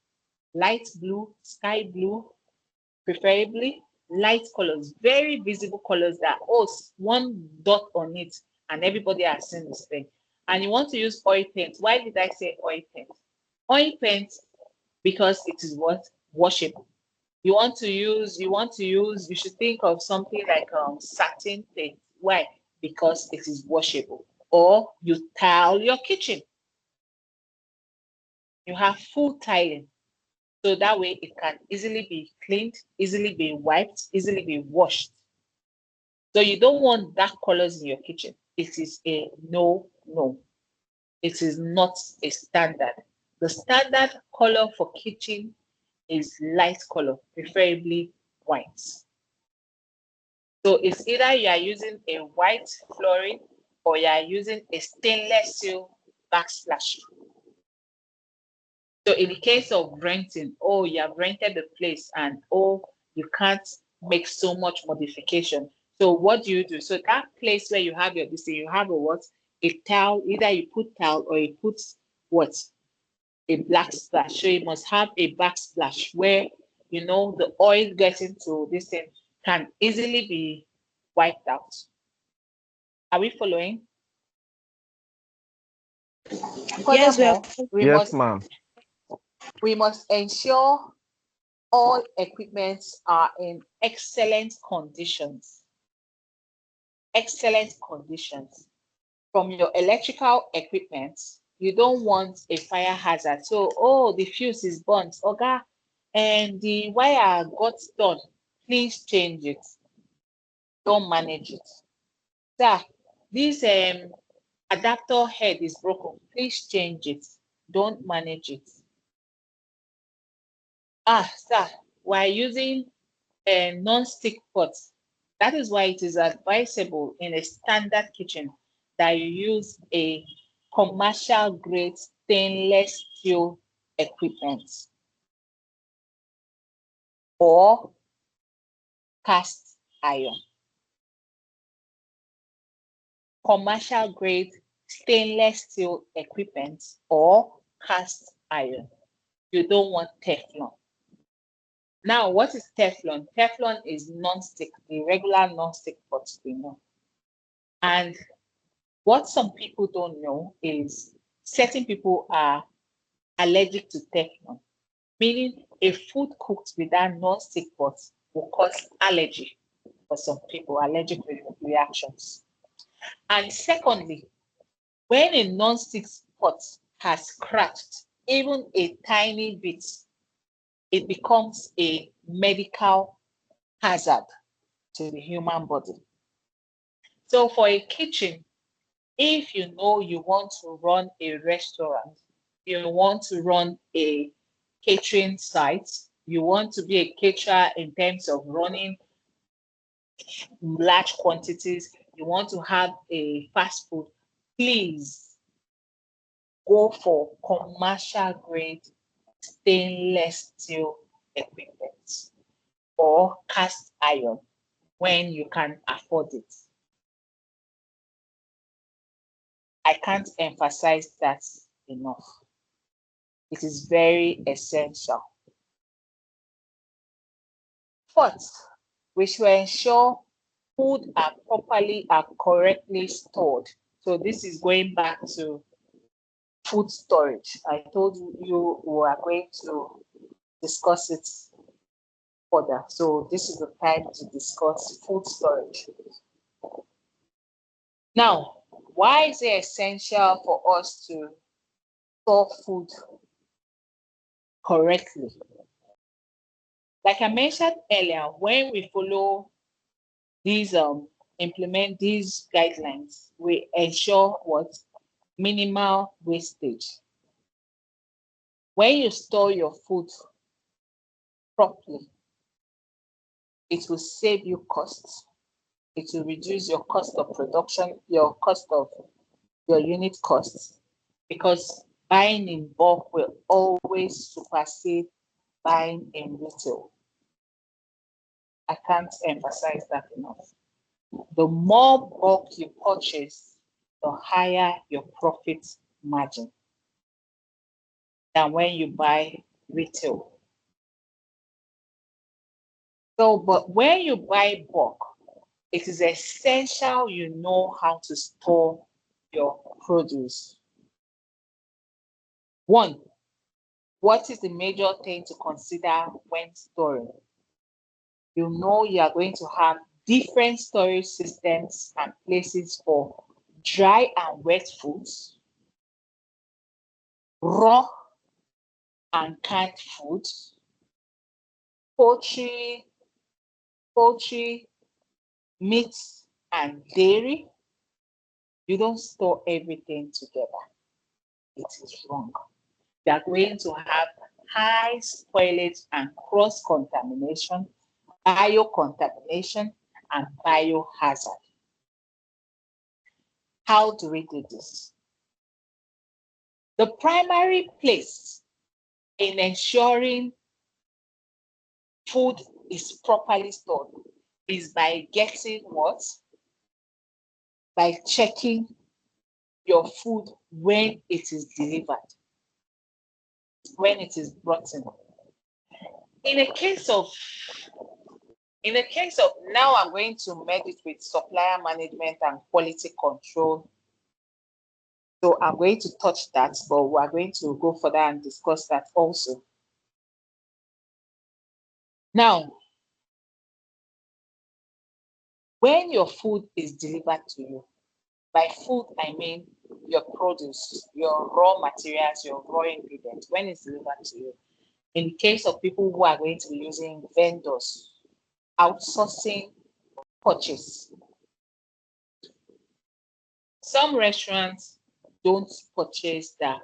light blue, sky blue, preferably light colors, very visible colors that, oh, one dot on it and everybody has seen this thing. And you want to use oil paint. Why did I say oil paint? Oil paint because it is what? Washable. You should think of something like satin paint. Why? Because it is washable. Or you tile your kitchen. You have full tiling. So that way it can easily be cleaned, easily be wiped, easily be washed. So you don't want dark colors in your kitchen. It is a no. It is not a standard. The standard color for kitchen is light color, preferably white. So it's either you are using a white flooring or you are using a stainless steel backsplash. So in the case of renting, oh, you have rented the place and oh, you can't make so much modification. So what do? So that place where you have your this thing, you have a what? A towel, either you put towel or you put what? A black splash. So you must have a backsplash where you know the oil getting to this thing can easily be wiped out. Are we following? Yes, we are. Furthermore, we Yes, must ma'am. ensure all equipments are in excellent conditions. Excellent conditions. From your electrical equipment, you don't want a fire hazard. So, oh, the fuse is burnt. Okay, and the wire got done. Please change it. Don't manage it. Sir, this adapter head is broken. Please change it. Don't manage it. Sir, we're using a non-stick pots. That is why it is advisable in a standard kitchen that you use a commercial grade stainless steel equipment or cast iron. Commercial grade stainless steel equipment or cast iron. You don't want Teflon. Now, what is Teflon? Teflon is non-stick, the regular non-stick pots we know. And what some people don't know is certain people are allergic to Teflon, meaning a food cooked with that non-stick pot will cause allergy for some people, allergic reactions. And secondly, when a non-stick pot has cracked even a tiny bit, it becomes a medical hazard to the human body. So for a kitchen, if you know you want to run a restaurant, you want to run a catering site, you want to be a caterer in terms of running large quantities, you want to have a fast food, please go for commercial grade stainless steel equipment or cast iron when you can afford it. I can't emphasize that enough. It is very essential. Fourth, we should ensure food are correctly stored. So this is going back to food storage. I told you we are going to discuss it further. So this is the time to discuss food storage. Now, why is it essential for us to store food correctly? Like I mentioned earlier, when we follow these implement these guidelines, we ensure what? Minimal wastage. When you store your food properly, it will save you costs. It will reduce your cost of production, your cost of your unit costs, because buying in bulk will always supersede buying in retail. I can't emphasize that enough. The more bulk you purchase, the higher your profit margin than when you buy retail. So, but when you buy bulk, it is essential you know how to store your produce. One, what is the major thing to consider when storing? You know you are going to have different storage systems and places for dry and wet foods, raw and canned foods, poultry, meat, and dairy. You don't store everything together. It is wrong. You are going to have high spoilage and cross-contamination, biocontamination, and biohazard. How do we do this? The primary place in ensuring food is properly stored is by getting what? By checking your food when it is delivered, when it is brought in. In a case of now, I'm going to merge it with supplier management and quality control. So I'm going to touch that, but we're going to go further and discuss that also. Now, when your food is delivered to you, by food, I mean your produce, your raw materials, your raw ingredients, when it's delivered to you. In the case of people who are going to be using vendors, outsourcing purchase. Some restaurants don't purchase the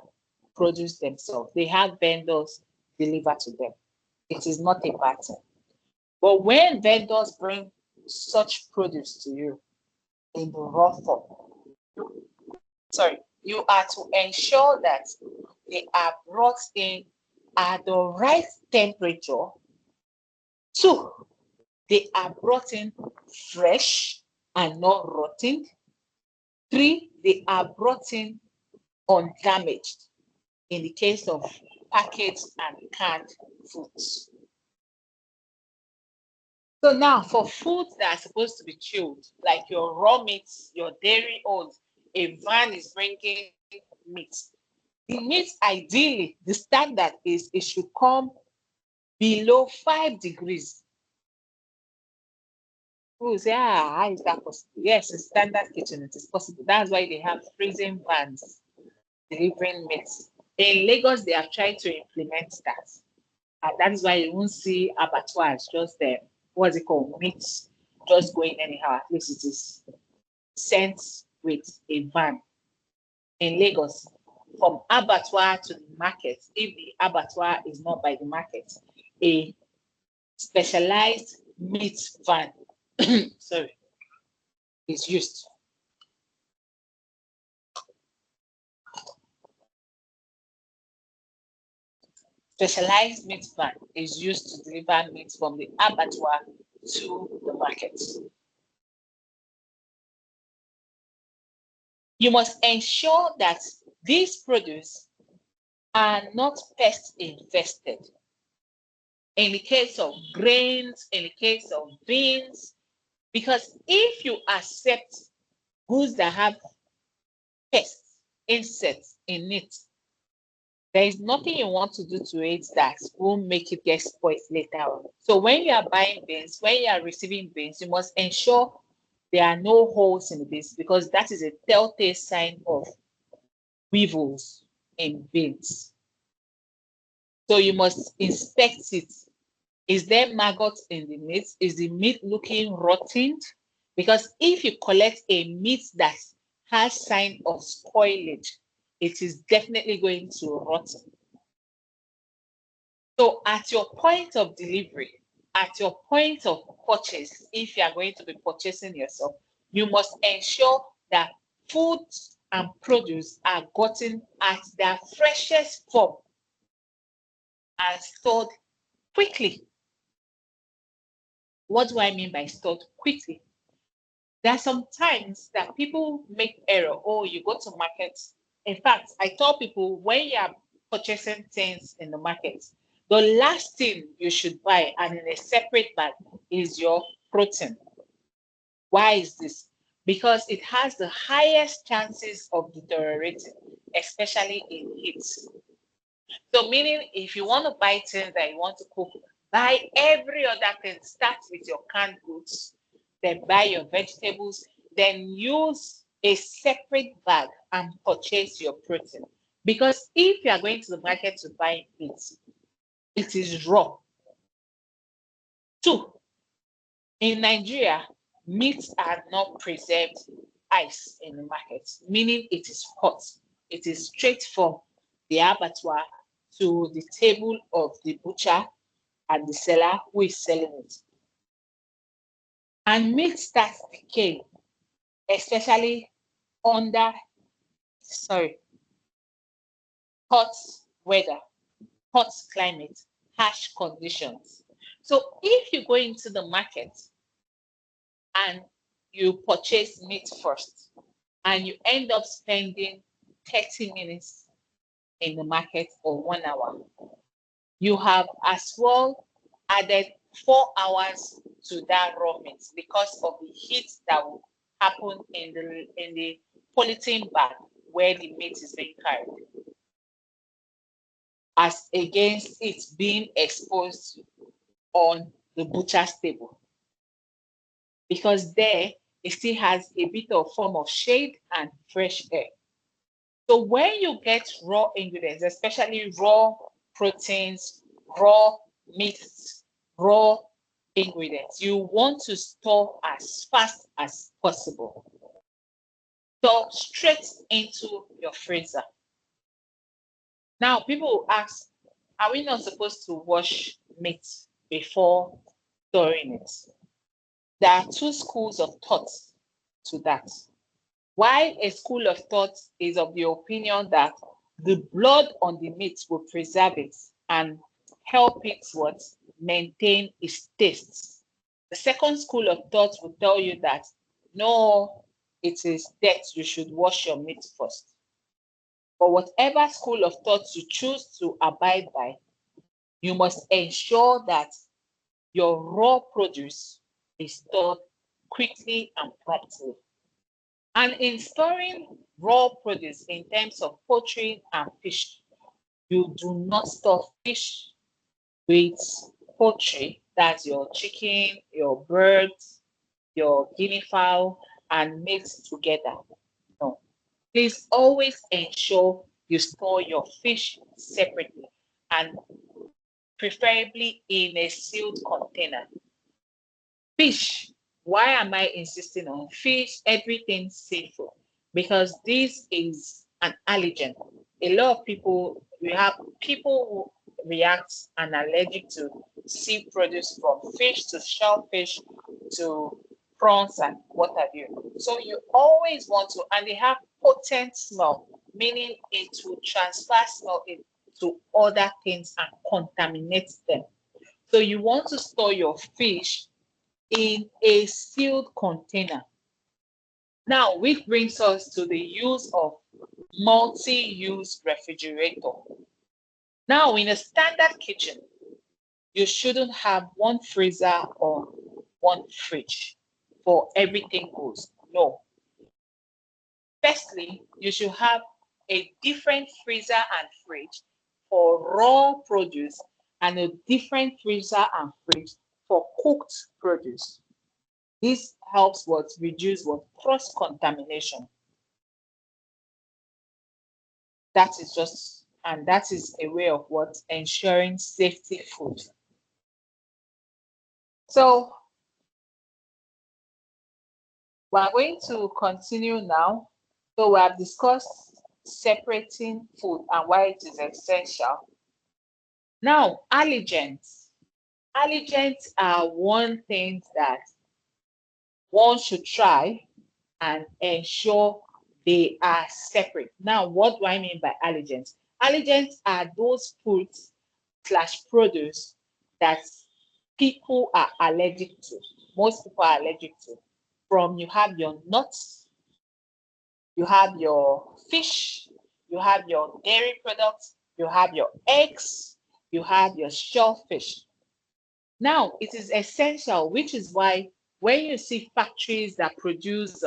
produce themselves. They have vendors deliver to them. It is not a bad thing. But when vendors bring such produce to you in the raw form, you are to ensure that they are brought in at the right temperature. 2, they are brought in fresh and not rotten. 3, they are brought in undamaged in the case of packaged and canned foods. So now for foods that are supposed to be chilled, like your raw meats, your dairy oats, a van is bringing meat. The meat, ideally, the standard is it should come below 5 degrees. People say, how is that possible? Yes, in standard kitchen, it is possible. That's why they have freezing vans delivering meat. In Lagos, they have tried to implement that. And that is why you won't see abattoirs just there. What's it called? Meat just going anyhow. At least it is sent with a van. In Lagos, from abattoir to the market, if the abattoir is not by the market, a specialized meat van is used. Specialized meat van is used to deliver meat from the abattoir to the market. You must ensure that these produce are not pest infested. In the case of grains, in the case of beans, because if you accept goods that have pests, insects in it, There is nothing you want to do to it that will make it get spoiled later on. So when you are buying beans, when you are receiving beans, you must ensure there are no holes in the beans, because that is a telltale sign of weevils in beans. So you must inspect it. Is there maggots in the meat? Is the meat looking rotten? Because if you collect a meat that has sign of spoilage, it is definitely going to rot. So at your point of delivery, at your point of purchase, if you are going to be purchasing yourself, you must ensure that food and produce are gotten at their freshest form and stored quickly. What do I mean by stored quickly? There are some times that people make error. Oh, you go to market. In fact, I tell people, when you are purchasing things in the market, the last thing you should buy and in a separate bag is your protein. Why is this? Because it has the highest chances of deteriorating, especially in heat. So meaning, if you want to buy things that you want to cook, buy every other thing. Start with your canned goods, then buy your vegetables, then use a separate bag and purchase your protein. Because if you are going to the market to buy meat, it is raw. Two, in Nigeria, meats are not preserved ice in the market, meaning it is hot. It is straight from the abattoir to the table of the butcher and the seller who is selling it. And meat starts decaying, especially under hot weather, hot climate, harsh conditions. So if you go into the market and you purchase meat first and you end up spending 30 minutes in the market or 1 hour, you have as well added 4 hours to that raw meat because of the heat that will happen in the polythene bag where the meat is being carried, as against it being exposed on the butcher's table, because there it still has a bit of form of shade and fresh air. So when you get raw ingredients, especially raw proteins, raw meats, raw ingredients, you want to store as fast as possible. So straight into your freezer. Now, people will ask, are we not supposed to wash meat before storing it? There are two schools of thought to that. While a school of thought is of the opinion that the blood on the meat will preserve it and help it what maintain its taste. The second school of thought will tell you that no, it is death, you should wash your meat first. But whatever school of thought you choose to abide by, you must ensure that your raw produce is stored quickly and promptly. And in storing raw produce in terms of poultry and fish, you do not store fish with poultry, that's your chicken, your birds, your guinea fowl, and mix together. No. Please always ensure you store your fish separately and preferably in a sealed container. Fish, why am I insisting on fish? Everything seafood, because this is an allergen. A lot of people, we have people who react and allergic to sea produce, from fish to shellfish to prawns and what have you. So you always want to, and they have potent smell, meaning it will transfer smell into other things and contaminate them. So you want to store your fish in a sealed container. Now, which brings us to the use of multi-use refrigerator. Now, in a standard kitchen, you shouldn't have one freezer or one fridge for everything goes. No. Firstly, you should have a different freezer and fridge for raw produce and a different freezer and fridge for cooked produce. This helps what reduce what cross contamination. That is just, and that is a way of what ensuring safety food. So we're going to continue now. So we have discussed separating food and why it is essential. Now, allergens. Allergens are one thing that one should try and ensure they are separate. Now, what do I mean by allergens? Allergens are those foods slash produce that people are allergic to. Most people are allergic to. From you have your nuts, you have your fish, you have your dairy products, you have your eggs, you have your shellfish. Now, it is essential, which is why when you see factories that produce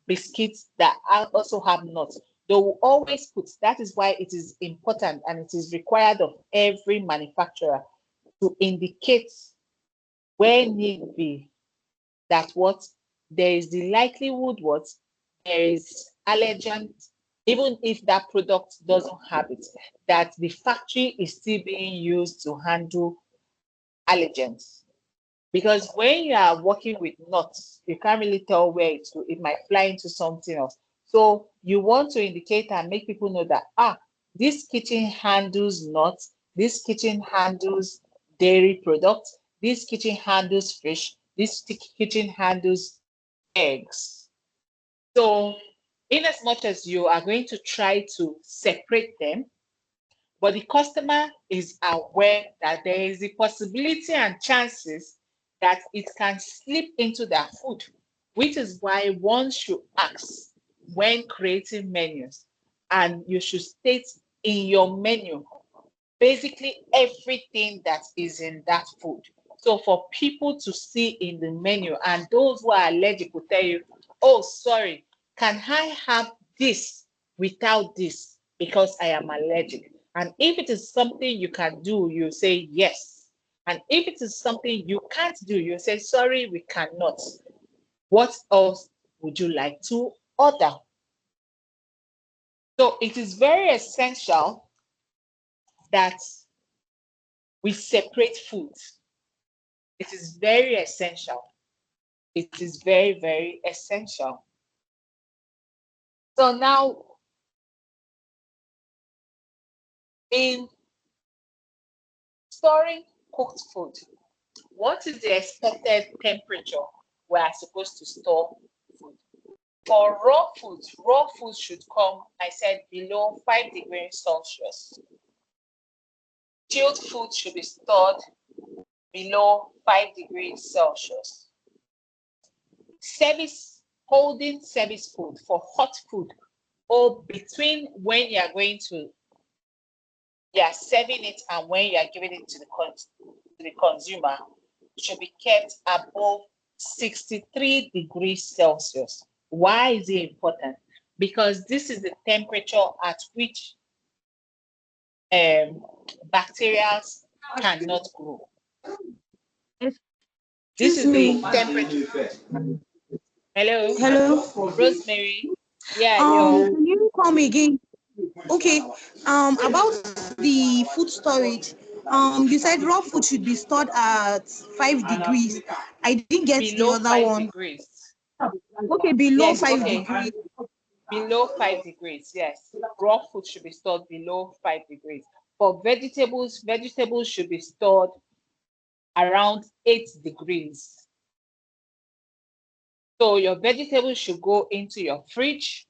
biscuits that also have nuts, they will always put, that is why it is important and it is required of every manufacturer to indicate where need be that what there is the likelihood what there is allergen, even if that product doesn't have it, that the factory is still being used to handle allergens. Because when you are working with nuts, you can't really tell where it might fly into something else. So you want to indicate and make people know that this kitchen handles nuts, this kitchen handles dairy products, this kitchen handles fish, this kitchen handles eggs. So in as much as you are going to try to separate them, but the customer is aware that there is a possibility and chances that it can slip into their food, which is why one should ask when creating menus, and you should state in your menu basically everything that is in that food. So for people to see in the menu, and those who are allergic will tell you, oh, sorry, can I have this without this because I am allergic? And if it is something you can do, you say yes. And if it is something you can't do, you say, sorry, we cannot. What else would you like to order? So it is very essential that we separate food. It is very essential. It is very, very essential. So now, in storing cooked food, what is the expected temperature we are supposed to store food? For raw food should come, I said, below 5 degrees Celsius. Chilled food should be stored below 5 degrees Celsius. Holding service food for hot food or between when you are serving it and when you are giving it to the consumer should be kept above 63 degrees Celsius. Why is it important? Because this is the temperature at which bacteria cannot grow. This is the temperature. Hello? Hello. Rosemary? Yeah, Can you come again? Okay. About the food storage. You said raw food should be stored at 5 degrees. I didn't get the below other 5 one. degrees. Okay, below Yes, 5 okay. degrees. Below 5 degrees, yes. Raw food should be stored below 5 degrees. For vegetables should be stored around 8 degrees. So your vegetables should go into your fridge.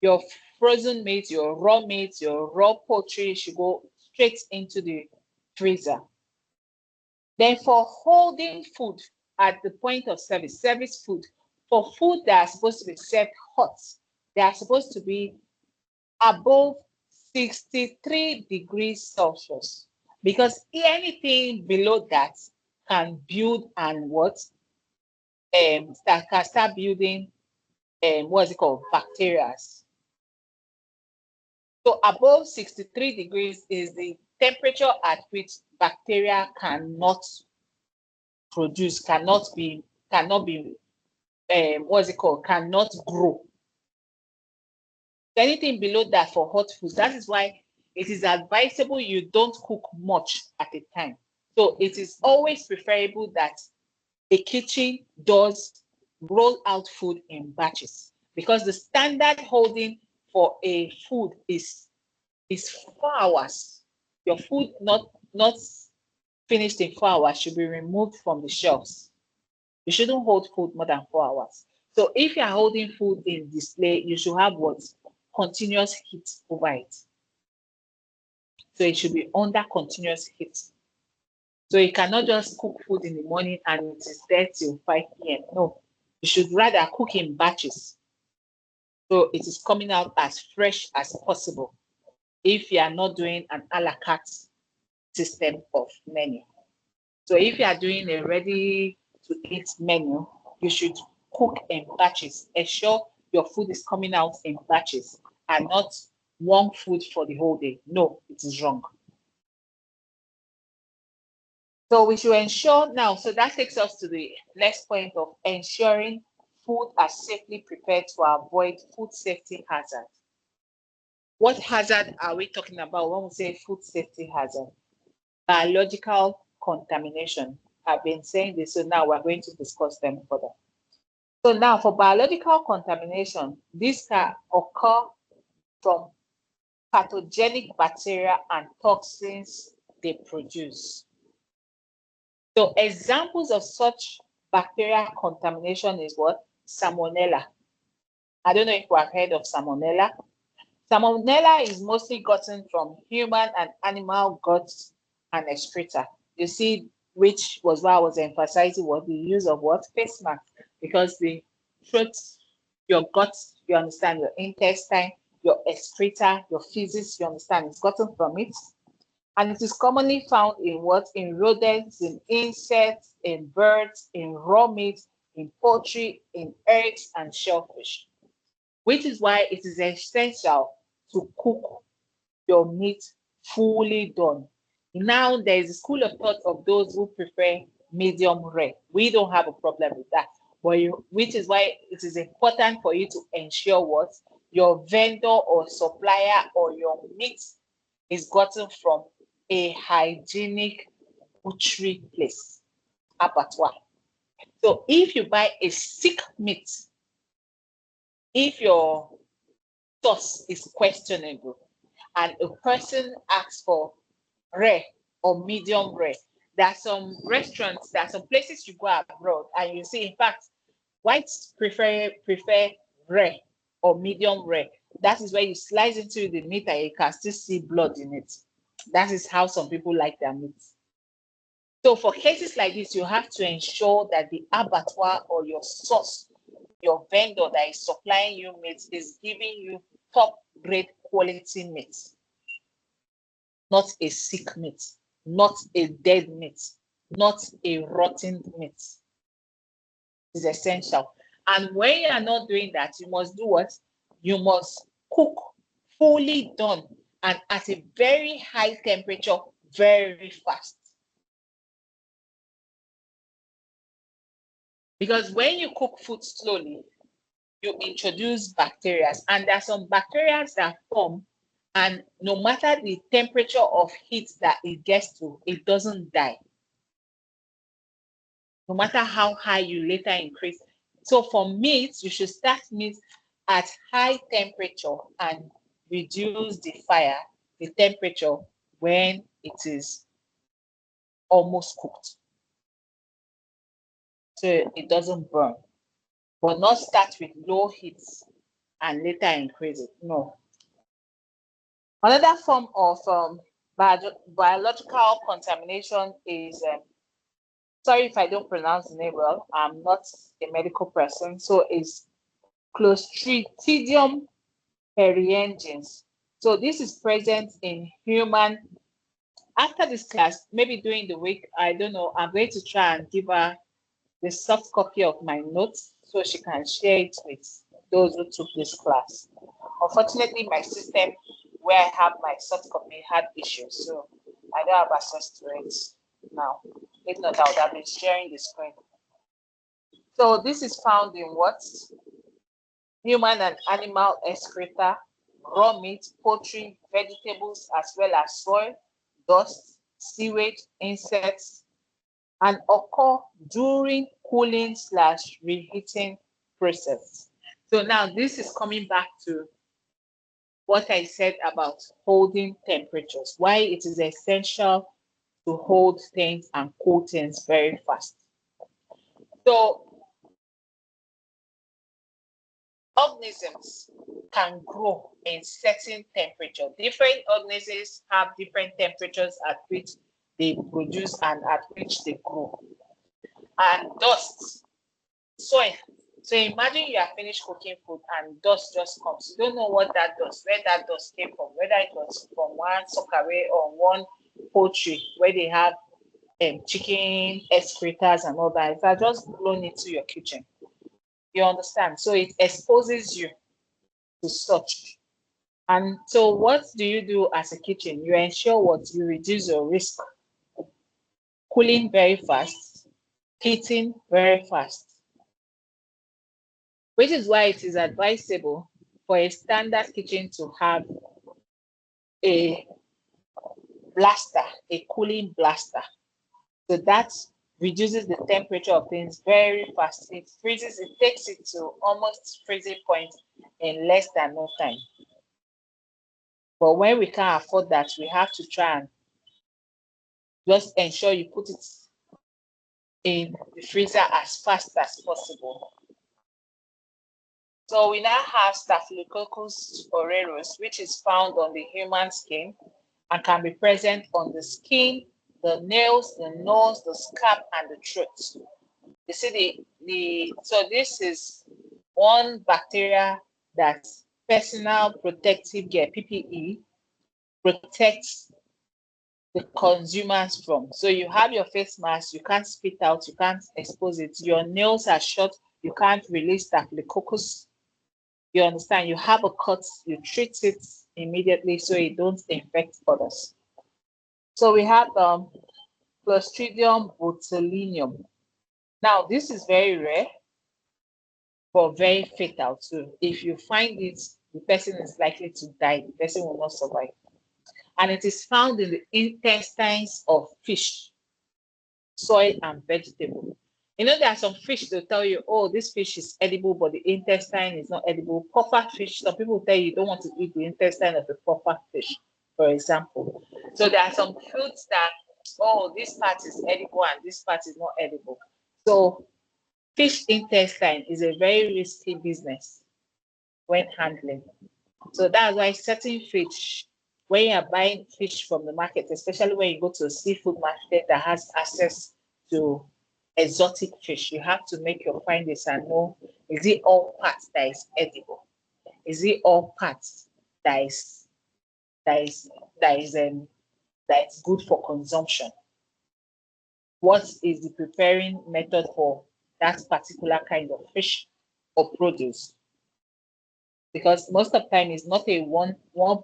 Your frozen meat, your raw poultry should go straight into the freezer. Then for holding food at the point of service food, for food that are supposed to be served hot, they are supposed to be above 63 degrees Celsius, because anything below that can build and start building what's it called, bacteria. So above 63 degrees is the temperature at which bacteria cannot produce, cannot be, what's it called, cannot grow. Anything below that for hot foods, that is why it is advisable you don't cook much at a time. So it is always preferable that a kitchen does roll out food in batches, because the standard holding for a food is 4 hours. Your food not finished in 4 hours should be removed from the shelves. You shouldn't hold food more than 4 hours. So if you are holding food in display, you should have what? Continuous heat over it. So it should be under continuous heat. So you cannot just cook food in the morning and it is there till 5 p.m. No, you should rather cook in batches. So it is coming out as fresh as possible if you are not doing an a la carte system of menu. So if you are doing a ready to eat menu, you should cook in batches. Ensure your food is coming out in batches and not one food for the whole day. No, it is wrong. So we should ensure now, so that takes us to the next point of ensuring food are safely prepared to avoid food safety hazard. What hazard are we talking about when we say food safety hazard? Biological contamination. I've been saying this, so now we're going to discuss them further. So now for biological contamination, this can occur from pathogenic bacteria and toxins they produce. So examples of such bacterial contamination is what? Salmonella. I don't know if you have heard of salmonella. Salmonella is mostly gotten from human and animal guts and excreta. You see, which was why I was emphasizing what the use of what? Face mask, because the throat, your guts, you understand, your intestine, your excreta, your feces, you understand, it's gotten from it. And it is commonly found in what? In rodents, in insects, in birds, in raw meat, in poultry, in eggs, and shellfish. Which is why it is essential to cook your meat fully done. Now, there is a school of thought of those who prefer medium rare. We don't have a problem with that. But which is why it is important for you to ensure what? Your vendor or supplier or your meat is gotten from a hygienic butchery place, abattoir. So if you buy a sick meat, if your source is questionable and a person asks for rare or medium rare, there are some restaurants, there are some places you go abroad and you see, in fact, whites prefer rare or medium rare. That is where you slice into the meat and you can still see blood in it. That is how some people like their meat. So for cases like this, you have to ensure that the abattoir or your source, your vendor that is supplying you meat, is giving you top grade quality meat, not a sick meat, not a dead meat, not a rotten meat. It's essential. And when you are not doing that, you must do what? You must cook fully done and at a very high temperature very fast. Because when you cook food slowly, you introduce bacteria, and there are some bacteria that form, and no matter the temperature of heat that it gets to, it doesn't die. No matter how high you later increase. So for meat, you should start meat at high temperature and reduce the fire, the temperature, when it is almost cooked, so it doesn't burn. But not start with low heat and later increase it. No. Another form of biological contamination is, sorry if I don't pronounce the name well, I'm not a medical person, so it's Clostridium periengens. So this is present in human. After this class, maybe during the week, I don't know, I'm going to try and give her the soft copy of my notes so she can share it with those who took this class. Unfortunately, my system where I have my soft copy had issues, so I don't have access to it now. If not, I would have been sharing the screen. So this is found in what? Human and animal excreta, raw meat, poultry, vegetables, as well as soil, dust, sewage, insects, and occur during cooling / reheating process. So now this is coming back to what I said about holding temperatures, why it is essential to hold things and cool things very fast. So organisms can grow in certain temperature. Different organisms have different temperatures at which they produce and at which they grow. And dust, soil. So imagine you are finished cooking food and dust just comes. You don't know what that dust, where that dust came from, whether it was from one sockaway or one poultry where they have chicken excreters and all that. It has just blown into your kitchen. You understand? So it exposes you to such. And so what do you do as a kitchen? You ensure what? You reduce your risk. Cooling very fast, heating very fast. Which is why it is advisable for a standard kitchen to have a blaster, a cooling blaster. So that reduces the temperature of things very fast. It freezes, it takes it to almost freezing point in less than no time. But when we can't afford that, we have to try and just ensure you put it in the freezer as fast as possible. So we now have Staphylococcus aureus, which is found on the human skin and can be present on the skin, the nails, the nose, the scalp, and the throat. You see so this is one bacteria that personal protective gear, PPE, protects the consumers from. So you have your face mask, you can't spit out, you can't expose it. Your nails are short, you can't release Staphylococcus. You understand? You have a cut, you treat it immediately so it don't infect others. So we have Clostridium botulinum. Now this is very rare, but very fatal too. If you find it, the person is likely to die. The person will not survive. And it is found in the intestines of fish, soil, and vegetable. You know, there are some fish they'll tell you, oh, this fish is edible, but the intestine is not edible. Puffer fish, some people tell you don't want to eat the intestine of the puffer fish, for example. So there are some foods that, oh, this part is edible and this part is not edible. So fish intestine is a very risky business when handling. So that's why certain fish, when you're buying fish from the market, especially when you go to a seafood market that has access to exotic fish, you have to make your findings and know, is it all parts that is edible? Is it all parts that is that is that is that is good for consumption? What is the preparing method for that particular kind of fish or produce? Because most of the time it's not a one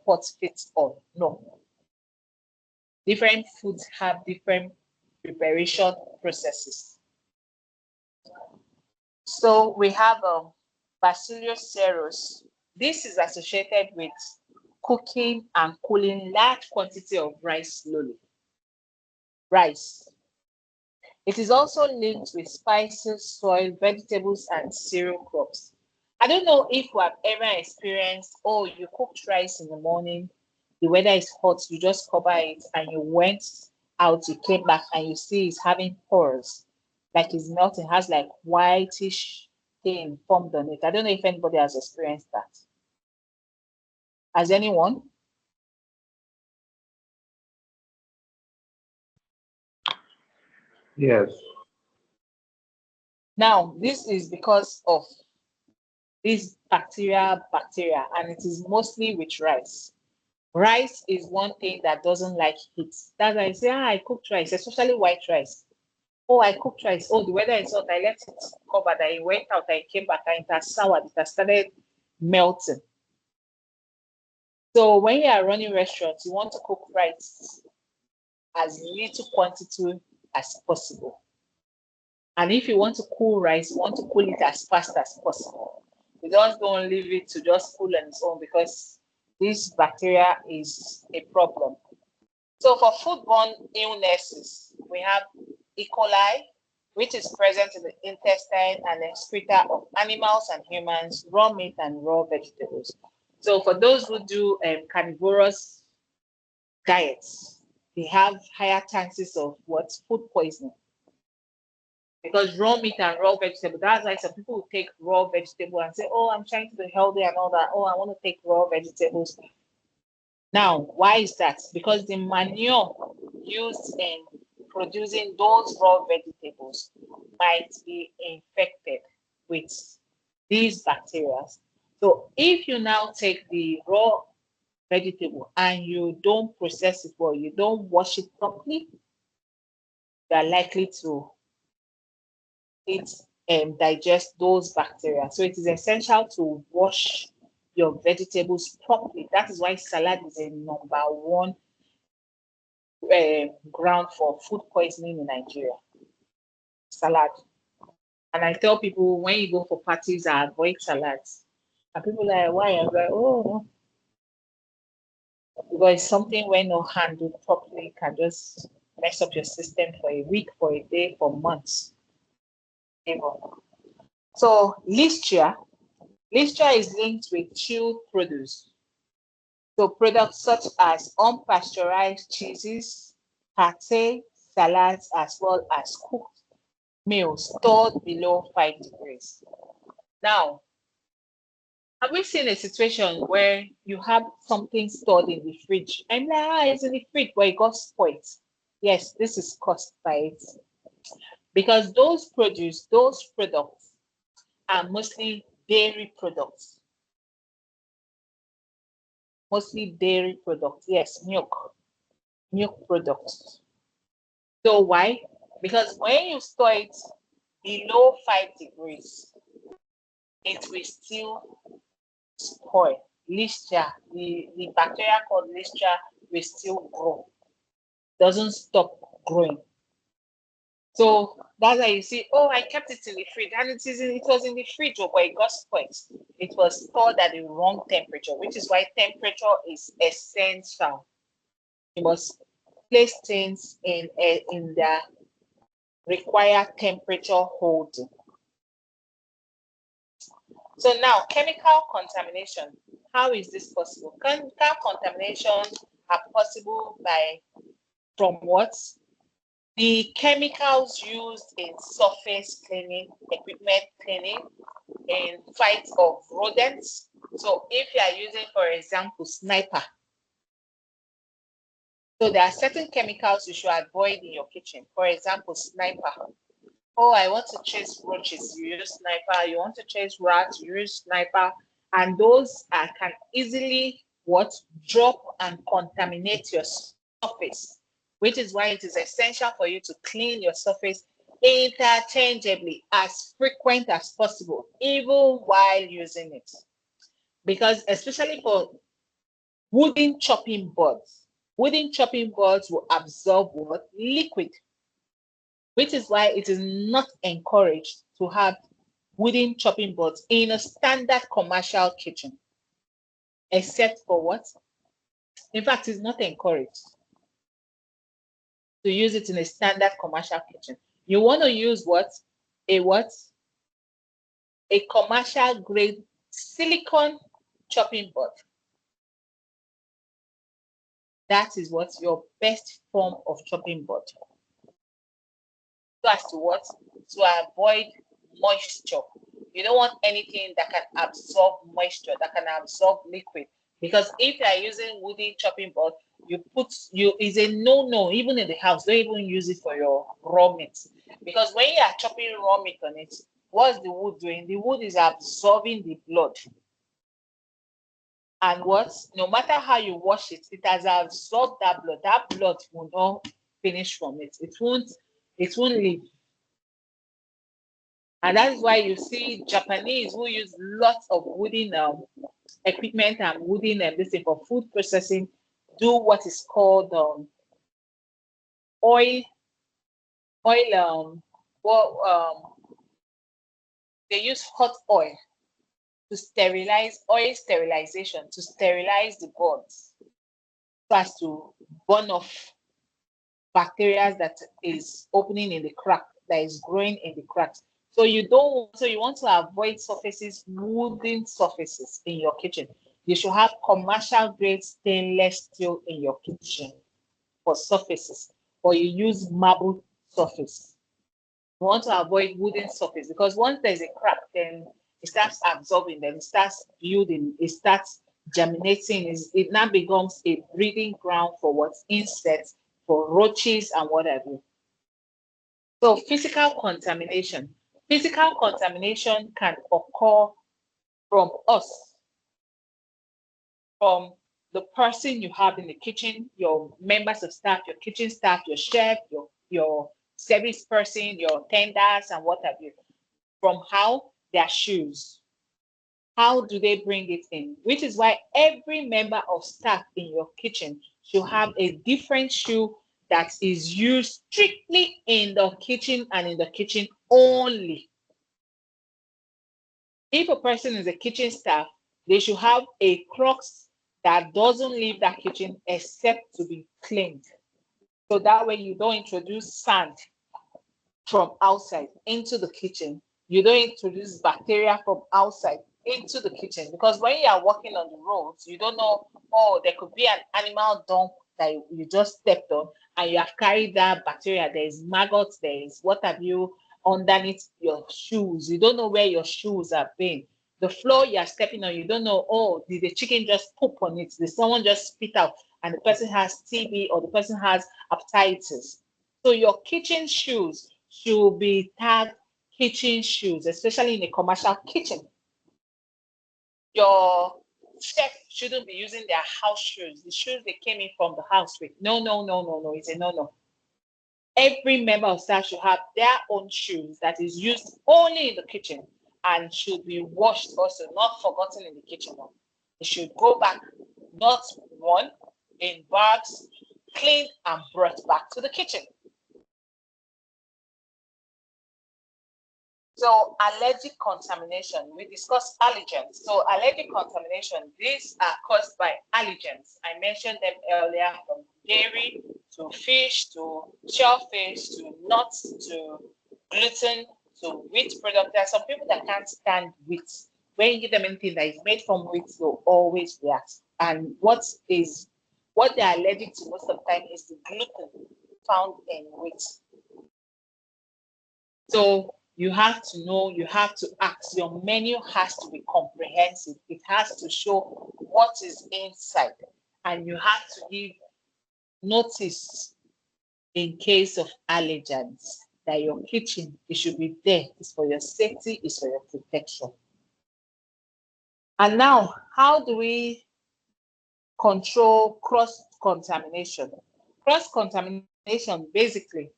pot fits all. No. Different foods have different preparation processes. So we have Bacillus cereus. This is associated with cooking and cooling large quantity of rice slowly. Rice. It is also linked with spices, soil, vegetables, and cereal crops. I don't know if you have ever experienced, oh, you cooked rice in the morning, the weather is hot, you just cover it, and you went out, you came back, and you see it's having pores, like it's melting, has like whitish thing formed on it. I don't know if anybody has experienced that. Has anyone? Yes. Now, this is because of this bacteria, and it is mostly with rice. Rice is one thing that doesn't like heat. That's why I say, I cooked rice, especially white rice. Oh, I cooked rice. Oh, the weather is hot. I left it covered. I went out. I came back. And it has soured. It has started melting. So when you are running restaurants, you want to cook rice as little quantity as possible. And if you want to cool rice, you want to cool it as fast as possible. You don't leave it to just cool on its own, because this bacteria is a problem. So for foodborne illnesses, we have E. coli, which is present in the intestine and excreta of animals and humans, raw meat and raw vegetables. So for those who do carnivorous diets, they have higher chances of what? Food poisoning. Because raw meat and raw vegetable, that's why some people will take raw vegetable and say, oh, I'm trying to be healthy and all that. Oh, I want to take raw vegetables. Now, why is that? Because the manure used in producing those raw vegetables might be infected with these bacteria. So if you now take the raw vegetable and you don't process it well, you don't wash it properly, you are likely to digest those bacteria. So it is essential to wash your vegetables properly. That is why salad is a number one ground for food poisoning in Nigeria. Salad. And I tell people, when you go for parties, I avoid salads. And people are like, why? I'm like, oh, because it's something when not handled properly can just mess up your system for a week, for a day, for months. So Listeria is linked with chilled produce. So products such as unpasteurized cheeses, pate, salads, as well as cooked meals stored below 5 degrees. Now, have we seen a situation where you have something stored in the fridge? I'm like, it's in the fridge, but it got spoiled. Yes, this is caused by it. Because those products are mostly dairy products. Mostly dairy products. Yes, milk products. So why? Because when you store it below 5 degrees, it will still spoil. Listeria, the bacteria called Listeria will still grow. Doesn't stop growing. So that's why you see, oh, I kept it in the fridge, and it was in the fridge, but it got spoiled. It was stored at the wrong temperature, which is why temperature is essential. You must place things in the required temperature holding. So now, chemical contamination. How is this possible? Chemical contamination are possible from what? The chemicals used in surface cleaning, equipment cleaning, in fight of rodents. So if you are using, for example, sniper, so there are certain chemicals you should avoid in your kitchen. For example, sniper. Oh, I want to chase roaches, you use sniper. You want to chase rats, you use sniper. And those can easily drop and contaminate your surface, which is why it is essential for you to clean your surface interchangeably, as frequent as possible, even while using it. Because especially for wooden chopping boards will absorb liquid, which is why it is not encouraged to have wooden chopping boards in a standard commercial kitchen, except for what? In fact, it's not encouraged to use it in a standard commercial kitchen. You want to use a commercial grade silicone chopping board. That is your best form of chopping board. So as to avoid moisture. You don't want anything that can absorb moisture, that can absorb liquid. Because if you are using wooden chopping board, is a no, even in the house. Don't even use it for your raw meat. Because when you are chopping raw meat on it, what's the wood doing? The wood is absorbing the blood. And no matter how you wash it, it has absorbed that blood. That blood will not finish from it. It won't leave. And that is why you see Japanese who use lots of wooden equipment and wooden this thing for food processing, do what is called oil, they use hot oil to sterilize, oil sterilization to sterilize the boards so as to burn off bacteria that is opening in the crack, that is growing in the cracks. So you want to avoid surfaces, wooden surfaces in your kitchen. You should have commercial grade stainless steel in your kitchen for surfaces, or you use marble surface. You want to avoid wooden surface because once there's a crack, then it starts absorbing, then it starts building, it starts germinating. It now becomes a breeding ground for what? Insects, for roaches and what have you. So physical contamination. Physical contamination can occur from us, from the person you have in the kitchen, your members of staff, your kitchen staff, your chef, your service person, your tenders, and what have you. From how their shoes. How do they bring it in? Which is why every member of staff in your kitchen should have a different shoe that is used strictly in the kitchen and in the kitchen only. If a person is a kitchen staff, they should have a Crocs that doesn't leave that kitchen except to be cleaned. So that way you don't introduce sand from outside into the kitchen. You don't introduce bacteria from outside into the kitchen, because when you are walking on the roads, you don't know, oh, there could be an animal dump that you just stepped on and you have carried that bacteria. There is maggots, there is what have you underneath your shoes. You don't know where your shoes have been. The floor you are stepping on, you don't know, oh, did the chicken just poop on it? Did someone just spit out and the person has TB or the person has hepatitis? So your kitchen shoes should be tagged kitchen shoes, especially in a commercial kitchen. Your chef shouldn't be using their house shoes, the shoes they came in from the house with. No, no, no, no, no. It's a no. Every member of staff should have their own shoes that is used only in the kitchen and should be washed also, not forgotten in the kitchen. It should go back, not worn, in bags, cleaned and brought back to the kitchen. So allergic contamination, we discussed allergens. So allergic contamination, these are caused by allergens. I mentioned them earlier, from dairy to fish to shellfish to nuts to gluten to wheat product. There are some people that can't stand wheat. When you give them anything that is made from wheat, they'll always react. And what they're allergic to most of the time is the gluten found in wheat. So you have to know, you have to ask. Your menu has to be comprehensive. It has to show what is inside. And you have to give notice in case of allergens that your kitchen, it should be there. It's for your safety, it's for your protection. And now, how do we control cross-contamination? Cross-contamination basically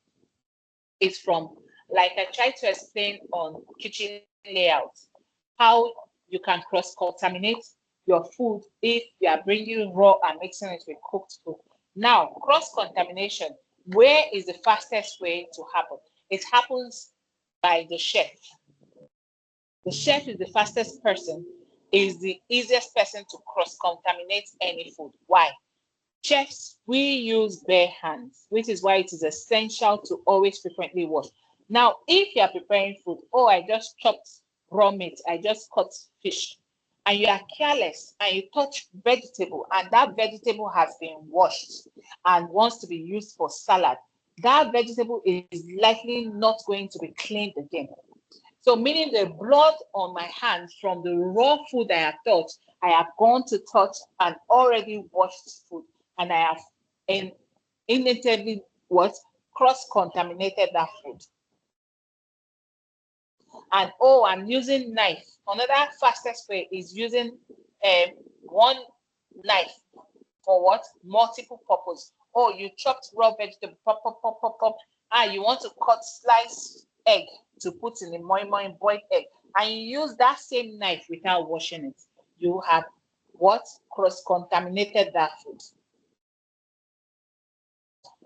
is from, like I tried to explain on kitchen layout, how you can cross-contaminate your food if you are bringing raw and mixing it with cooked food. Now, cross-contamination, where is the fastest way to happen? It happens by the chef. The chef is the fastest person, is the easiest person to cross-contaminate any food. Why? Chefs, we use bare hands, which is why it is essential to always frequently wash. Now, if you are preparing food, oh, I just chopped raw meat, I just cut fish, and you are careless and you touch vegetable, and that vegetable has been washed and wants to be used for salad, that vegetable is likely not going to be cleaned again. So meaning the blood on my hands from the raw food I have touched, I have gone to touch an already washed food, and I have inevitably cross-contaminated that food. And oh, I'm using knife. Another fastest way is using one knife for what? Multiple purpose. Oh, you chopped raw vegetable, pop, pop, pop, pop, pop. You want to slice egg to put in the moi boiled egg, and you use that same knife without washing it. You have what? Cross-contaminated that food.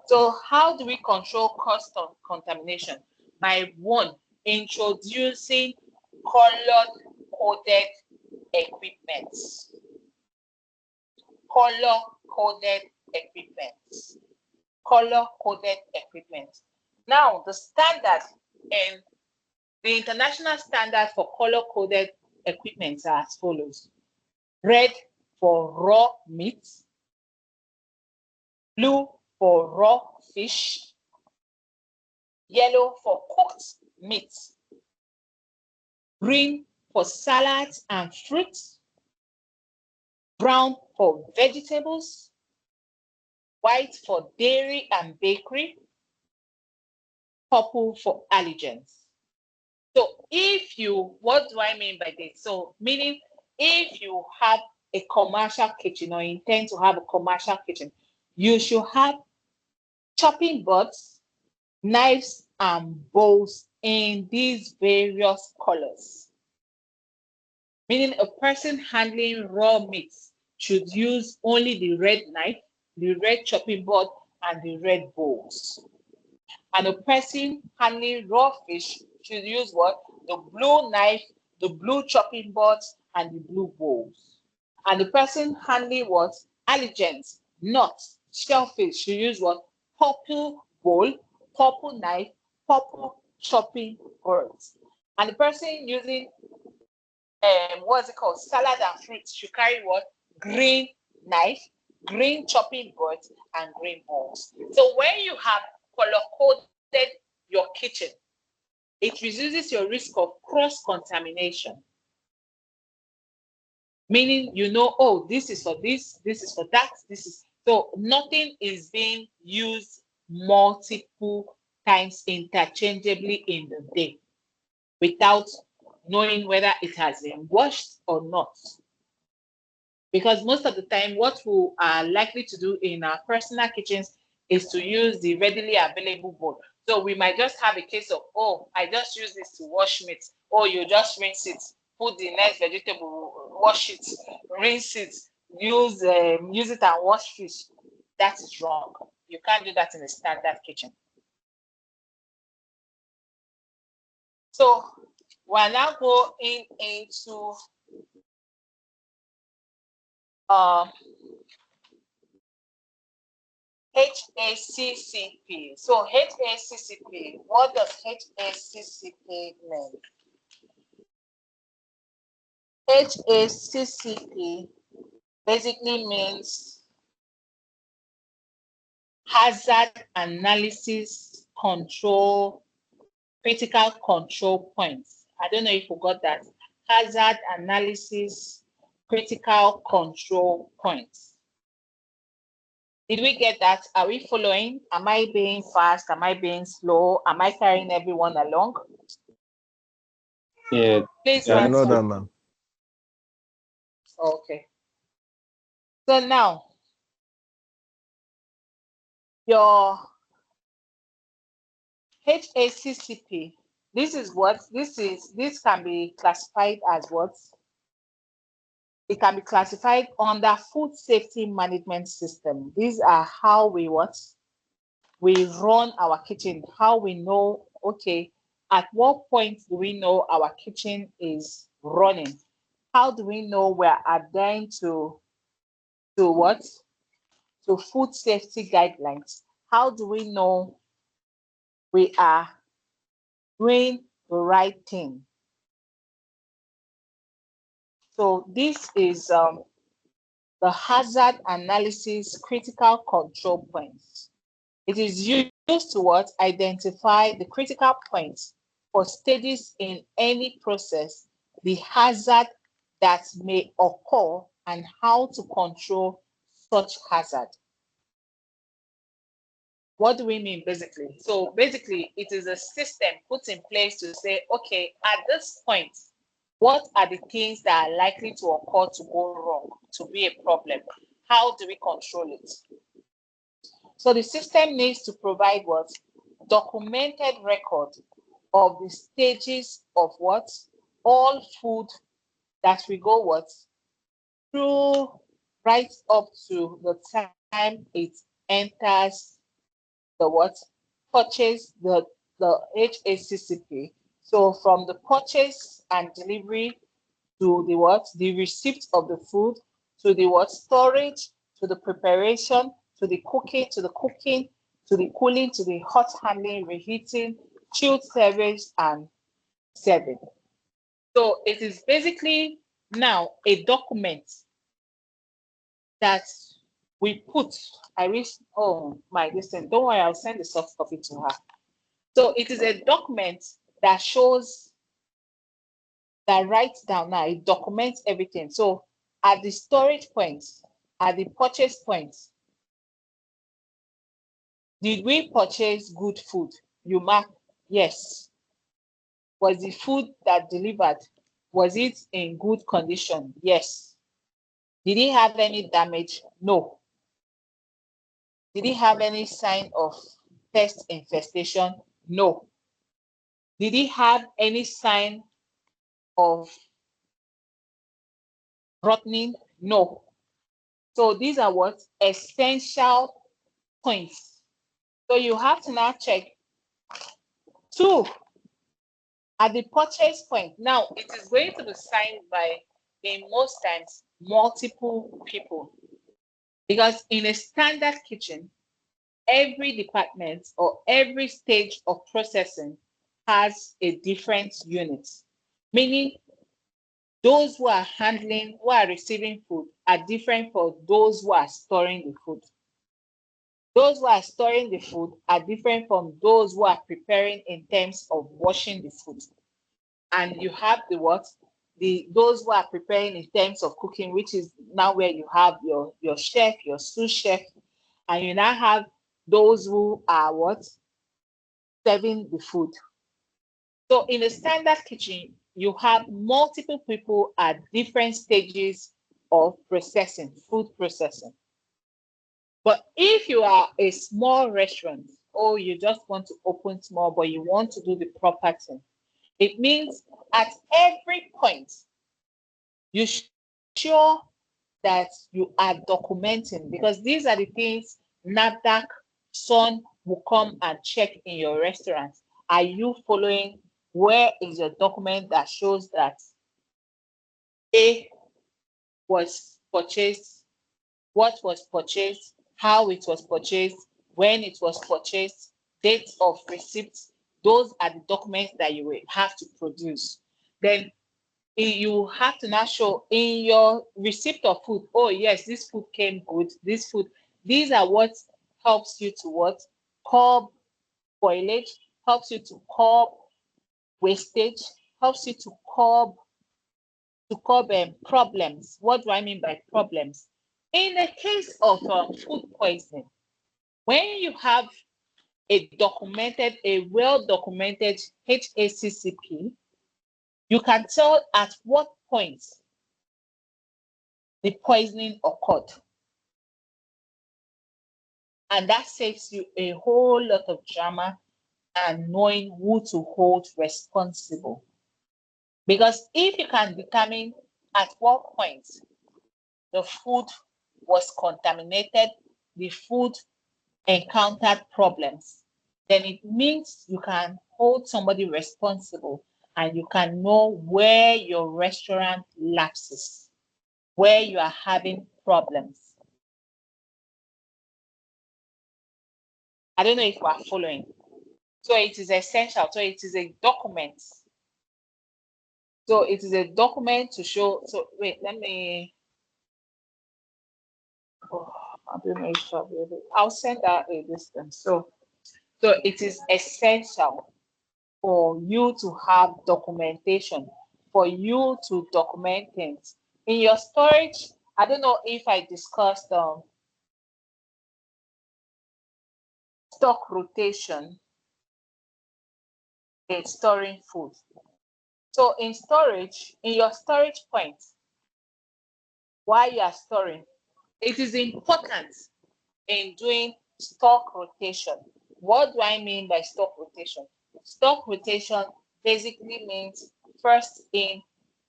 So how do we control cross contamination? By one, introducing color-coded equipment. Color-coded equipment. Color-coded equipment. Now, the standard and the international standard for color-coded equipment are as follows. Red for raw meat, blue for raw fish, yellow for cooked meat, green for salads and fruits, brown for vegetables, white for dairy and bakery, purple for allergens. So what do I mean by this? So meaning if you have a commercial kitchen or intend to have a commercial kitchen, you should have chopping boards, knives, and bowls in these various colors. Meaning a person handling raw meats should use only the red knife, the red chopping board, and the red bowls. And a person handling raw fish should use what? The blue knife, the blue chopping boards, and the blue bowls. And the person handling what? Allergens, nuts, shellfish should use what? Purple bowl, purple knife, purple chopping boards. And the person using what's it called? Salad and fruits should carry what? Green knife, green chopping boards, and green bowls. So when you have color-coded your kitchen, it reduces your risk of cross-contamination. Meaning, oh, this is for this is for that, so nothing is being used multiple times interchangeably in the day without knowing whether it has been washed or not. Because most of the time, what we are likely to do in our personal kitchens is to use the readily available bowl. So we might just have a case of, oh, I just use this to wash meat. Oh, you just rinse it, put the next vegetable, wash it, rinse it, use it and wash fish. That is wrong. You can't do that in a standard kitchen. So we're now going into HACCP. So HACCP, what does HACCP mean? HACCP basically means hazard analysis control, critical control points. I don't know if you got that. Hazard analysis, critical control points. Did we get that? Are we following? Am I being fast? Am I being slow? Am I carrying everyone along? Yeah. Please I answer. know that, man. Okay. So now, your HACCP, this can be classified as what? It can be classified under food safety management system. These are how we run our kitchen, how we know, okay, at what point do we know our kitchen is running? How do we know we're adhering to what? To food safety guidelines? How do we know we are doing the right thing? So this is the hazard analysis critical control points. It is used to what? Identify the critical points for stages in any process, the hazard that may occur, and how to control such hazard. What do we mean basically? So basically, it is a system put in place to say, okay, at this point, what are the things that are likely to occur to go wrong, to be a problem? How do we control it? So the system needs to provide what? Documented record of the stages of what? All food that we go what? Through right up to the time it enters the what? Purchase, the HACCP. So from the purchase and delivery to the what? The receipt of the food, to the what? Storage, to the preparation, to the cooking, to the cooling, to the hot handling, reheating, chilled service, and serving. So it is basically now a document that we put. I wish, oh my, listen, don't worry, I'll send the soft copy to her. So it is a document that shows, that writes down now, it documents everything. So at the storage points, at the purchase points, did we purchase good food? You mark yes. Was the food that delivered, was it in good condition? Yes. Did it have any damage? No. Did it have any sign of pest infestation? No. Did it have any sign of rotting? No. So these are what? Essential points. So you have to now check. Two, at the purchase point. Now it is going to be signed by, in most times, multiple people. Because in a standard kitchen, every department or every stage of processing has a different unit. Meaning those who are handling, who are receiving food are different from those who are storing the food. Those who are storing the food are different from those who are preparing in terms of washing the food. And you have the what? Those who are preparing in terms of cooking, which is now where you have your chef, your sous chef, and you now have those who are what? Serving the food. So in a standard kitchen, you have multiple people at different stages of processing, food processing. But if you are a small restaurant, or you just want to open small, but you want to do the proper thing, it means at every point, you sure that you are documenting, because these are the things NAFDAC son will come and check in your restaurant. Are you following? Where is your document that shows that A was purchased, what was purchased, how it was purchased, when it was purchased, date of receipt? Those are the documents that you will have to produce. Then you have to now show in your receipt of food, oh yes, this food came good, this food. These are what helps you to what? Curb spoilage, helps you to curb wastage, helps you to curb problems. What do I mean by problems? In the case of food poisoning, when you have a well-documented HACCP, you can tell at what point the poisoning occurred. And that saves you a whole lot of drama and knowing who to hold responsible. Because if you can determine at what point the food was contaminated, the food encountered problems, then it means you can hold somebody responsible and you can know where your restaurant lapses, where you are having problems. I don't know if you are following. So it is essential. So it is a document. So it is a document to show. So wait, let me. Oh, I don't know if I'll be able. I'll send out a distance. So it is essential for you to have documentation, for you to document things in your storage. I don't know if I discussed stock rotation in storing food. So in storage, in your storage point, while you are storing, it is important in doing stock rotation. What do I mean by stock rotation? Stock rotation basically means first in,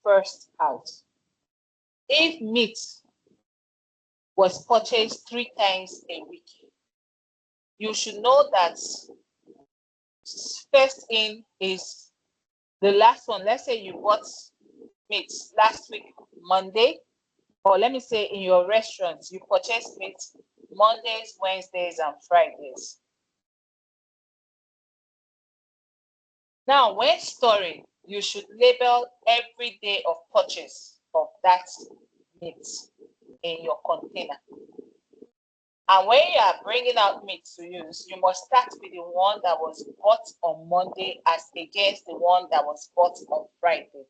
first out. If meat was purchased 3 times a week, you should know that first in is the last one. Let's say you bought meat last week, Monday, or let me say in your restaurant, you purchased meat Mondays, Wednesdays, and Fridays. Now, when storing, you should label every day of purchase of that meat in your container. And when you are bringing out meat to use, you must start with the one that was bought on Monday as against the one that was bought on Friday.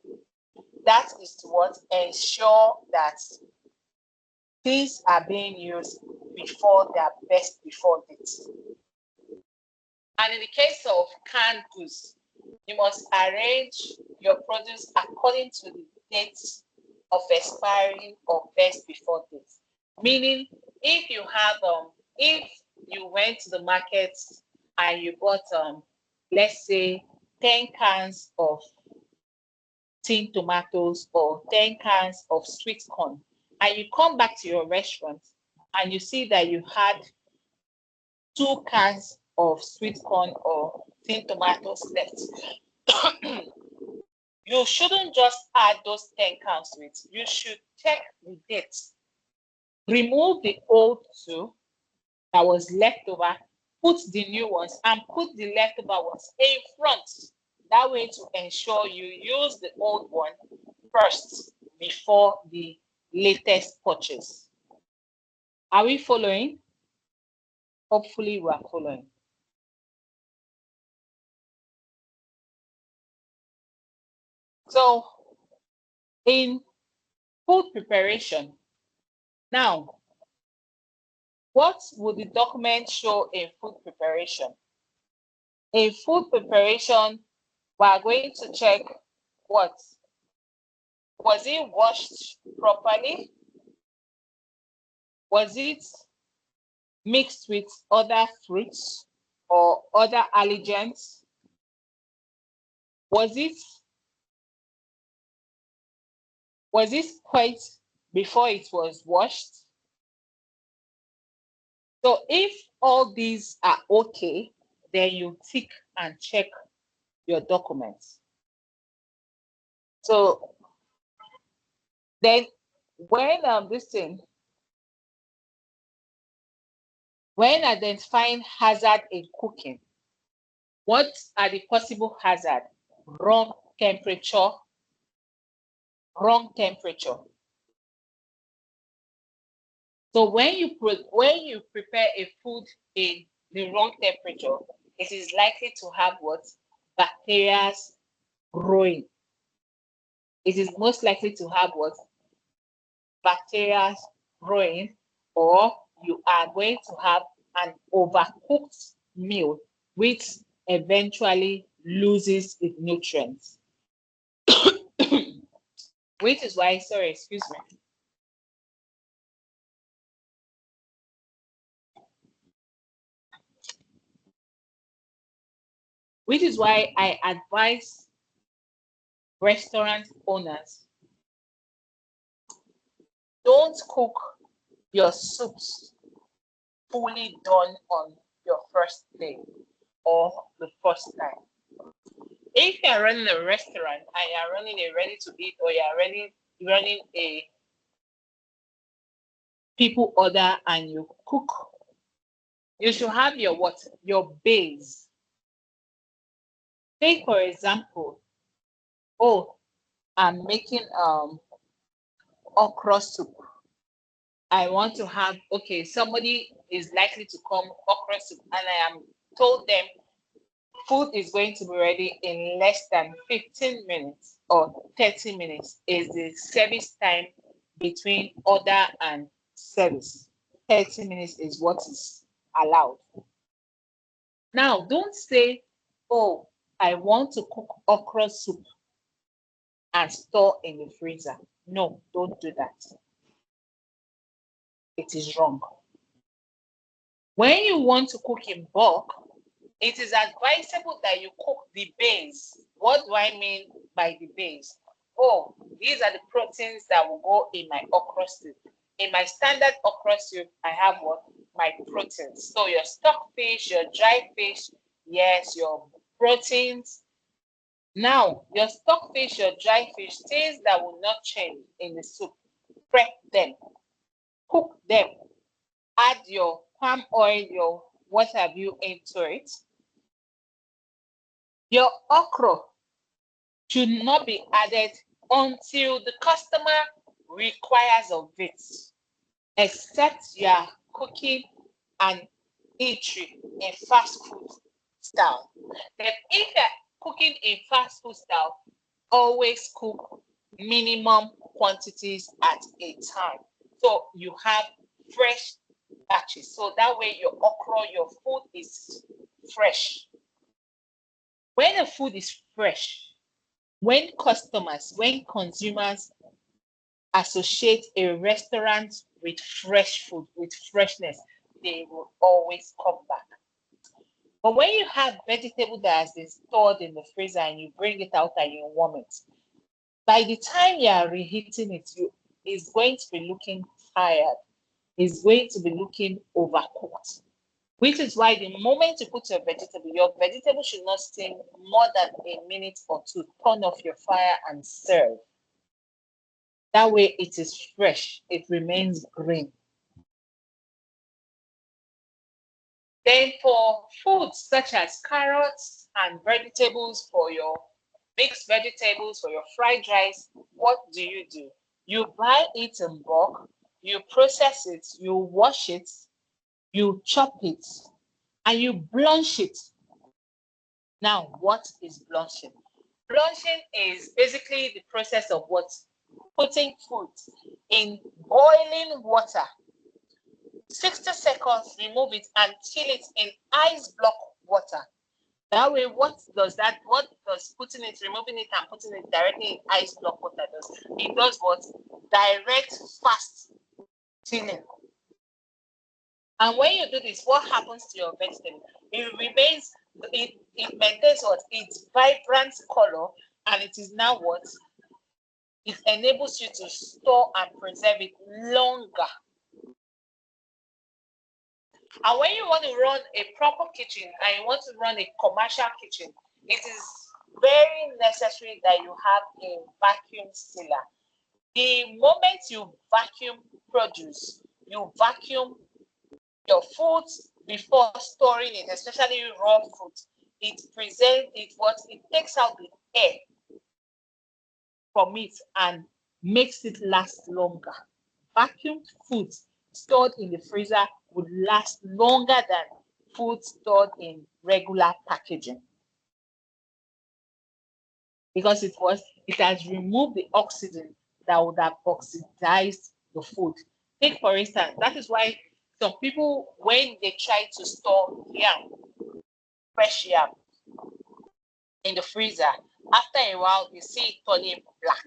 That is to what ensure that things are being used before their best before date. And in the case of canned goods, you must arrange your produce according to the dates of expiring or best before date. Meaning, if you have if you went to the market and you bought let's say 10 cans of tin tomatoes or 10 cans of sweet corn, and you come back to your restaurant and you see that you had 2 cans of sweet corn or tin tomatoes left, you shouldn't just add those 10 cans to it. You should check the dates. Remove the old 2 that was left over, put the new ones, and put the leftover ones in front. That way to ensure you use the old one first before the latest purchase. Are we following? Hopefully we are following. So in food preparation, now, what would the document show in food preparation? In food preparation, we are going to check what? Was it washed properly? Was it mixed with other fruits or other allergens? Was it quite before it was washed? So if all these are okay, then you tick and check your documents. So then when when identifying hazard in cooking, what are the possible hazards? Wrong temperature. So when you prepare a food in the wrong temperature, it is likely to have what? Bacteria growing. It is most likely to have what? Bacteria growing, or you are going to have an overcooked meal which eventually loses its nutrients. Which is why, sorry, excuse me. Which is why I advise restaurant owners, don't cook your soups fully done on your first day or the first time. If you're running a restaurant and you're running a ready to eat, or you're running a people order and you cook, you should have your what? Your base. Take for example, oh, I'm making okra soup. I want to have, okay, somebody is likely to come okra soup, and I am told them food is going to be ready in less than 15 minutes or 30 minutes is the service time between order and service. 30 minutes is what is allowed. Now, don't say, oh, I want to cook okra soup and store in the freezer. No, don't do that. It is wrong. When you want to cook in bulk, it is advisable that you cook the base. What do I mean by the base? Oh, these are the proteins that will go in my okra soup. In my standard okra soup, I have what? my proteins. So your stock fish, your dry fish, yes, your proteins. Now, your stock fish, your dry fish, things that will not change in the soup. Prep them, cook them, add your palm oil, your what have you into it. Your okra should not be added until the customer requires of it, except you are cooking an eatery in fast food style. Then if you're cooking in fast food style, always cook minimum quantities at a time. So you have fresh batches. So that way your okra, your food is fresh. When the food is fresh, when consumers associate a restaurant with fresh food, with freshness, they will always come back. But when you have vegetable that has been stored in the freezer and you bring it out and you warm it, by the time you are reheating it, it's going to be looking tired. It's going to be looking overcooked. Which is why the moment you put your vegetable should not steam more than a minute or two. Turn off your fire and serve. That way it is fresh. It remains green. Then for foods such as carrots and vegetables, for your mixed vegetables, for your fried rice, what do? You buy it in bulk, you process it, you wash it, you chop it, and you blanch it. Now, what is blanching? Blanching is basically the process of what? Putting food in boiling water. 60 seconds, remove it and chill it in ice block water. That way, what does putting it, removing it and putting it directly in ice block water does? It does what? Direct, fast chilling. And when you do this, what happens to your vegetable? It maintains what? Its vibrant color, and it is now what? It enables you to store and preserve it longer. And when you want to run a proper kitchen and you want to run a commercial kitchen, it is very necessary that you have a vacuum sealer. The moment you vacuum produce, you vacuum your foods before storing it, especially raw food. It takes out the air from it and makes it last longer. Vacuumed foods stored in the freezer would last longer than food stored in regular packaging, because it has removed the oxygen that would have oxidized the food. Take for instance, that is why some people, when they try to store fresh yam in the freezer, after a while you see it turning black.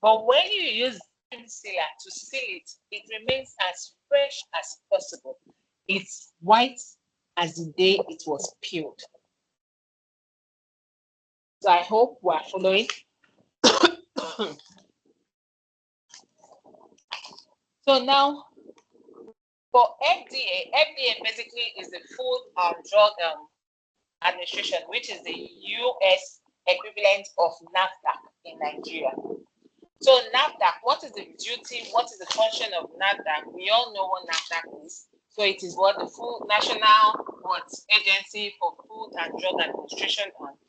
But when you use sealer to seal it, it remains as fresh as possible. It's white as the day it was peeled. So I hope we are following. So now, for FDA basically is the Food and Drug Administration, which is the US equivalent of NAFDAC in Nigeria. So NAFDAC, what is the duty? What is the function of NAFDAC? We all know what NAFDAC is. So it is what the National Agency for Food and Drug Administration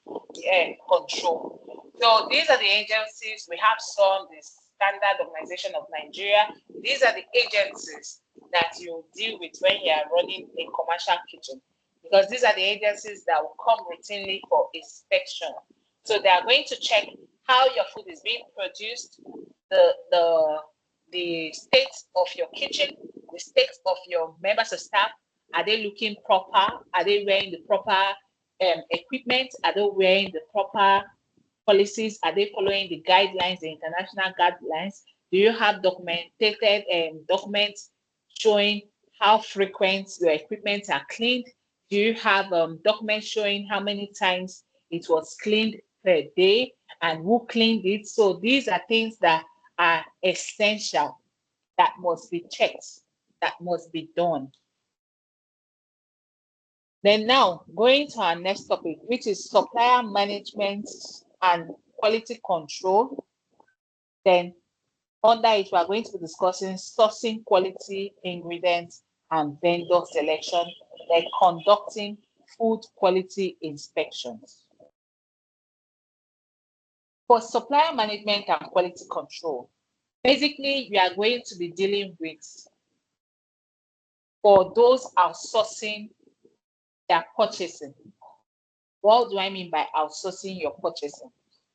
and Control. So these are the agencies. We have some, the Standard Organization of Nigeria. These are the agencies that you deal with when you are running a commercial kitchen, because these are the agencies that will come routinely for inspection. So they are going to check how your food is being produced, the state of your kitchen, the state of your members of staff. Are they looking proper? Are they wearing the proper equipment? Are they wearing the proper policies? Are they following the guidelines, the international guidelines? Do you have documented documents showing how frequent your equipment are cleaned? Do you have documents showing how many times it was cleaned per day and who cleaned it? So these are things that are essential, that must be checked, that must be done. Then now going to our next topic, which is supplier management and quality control. Then under it, we are going to be discussing sourcing quality ingredients and vendor selection, then conducting food quality inspections. For supplier management and quality control, basically, we are going to be dealing with, for those outsourcing their purchasing. What do I mean by outsourcing your purchasing?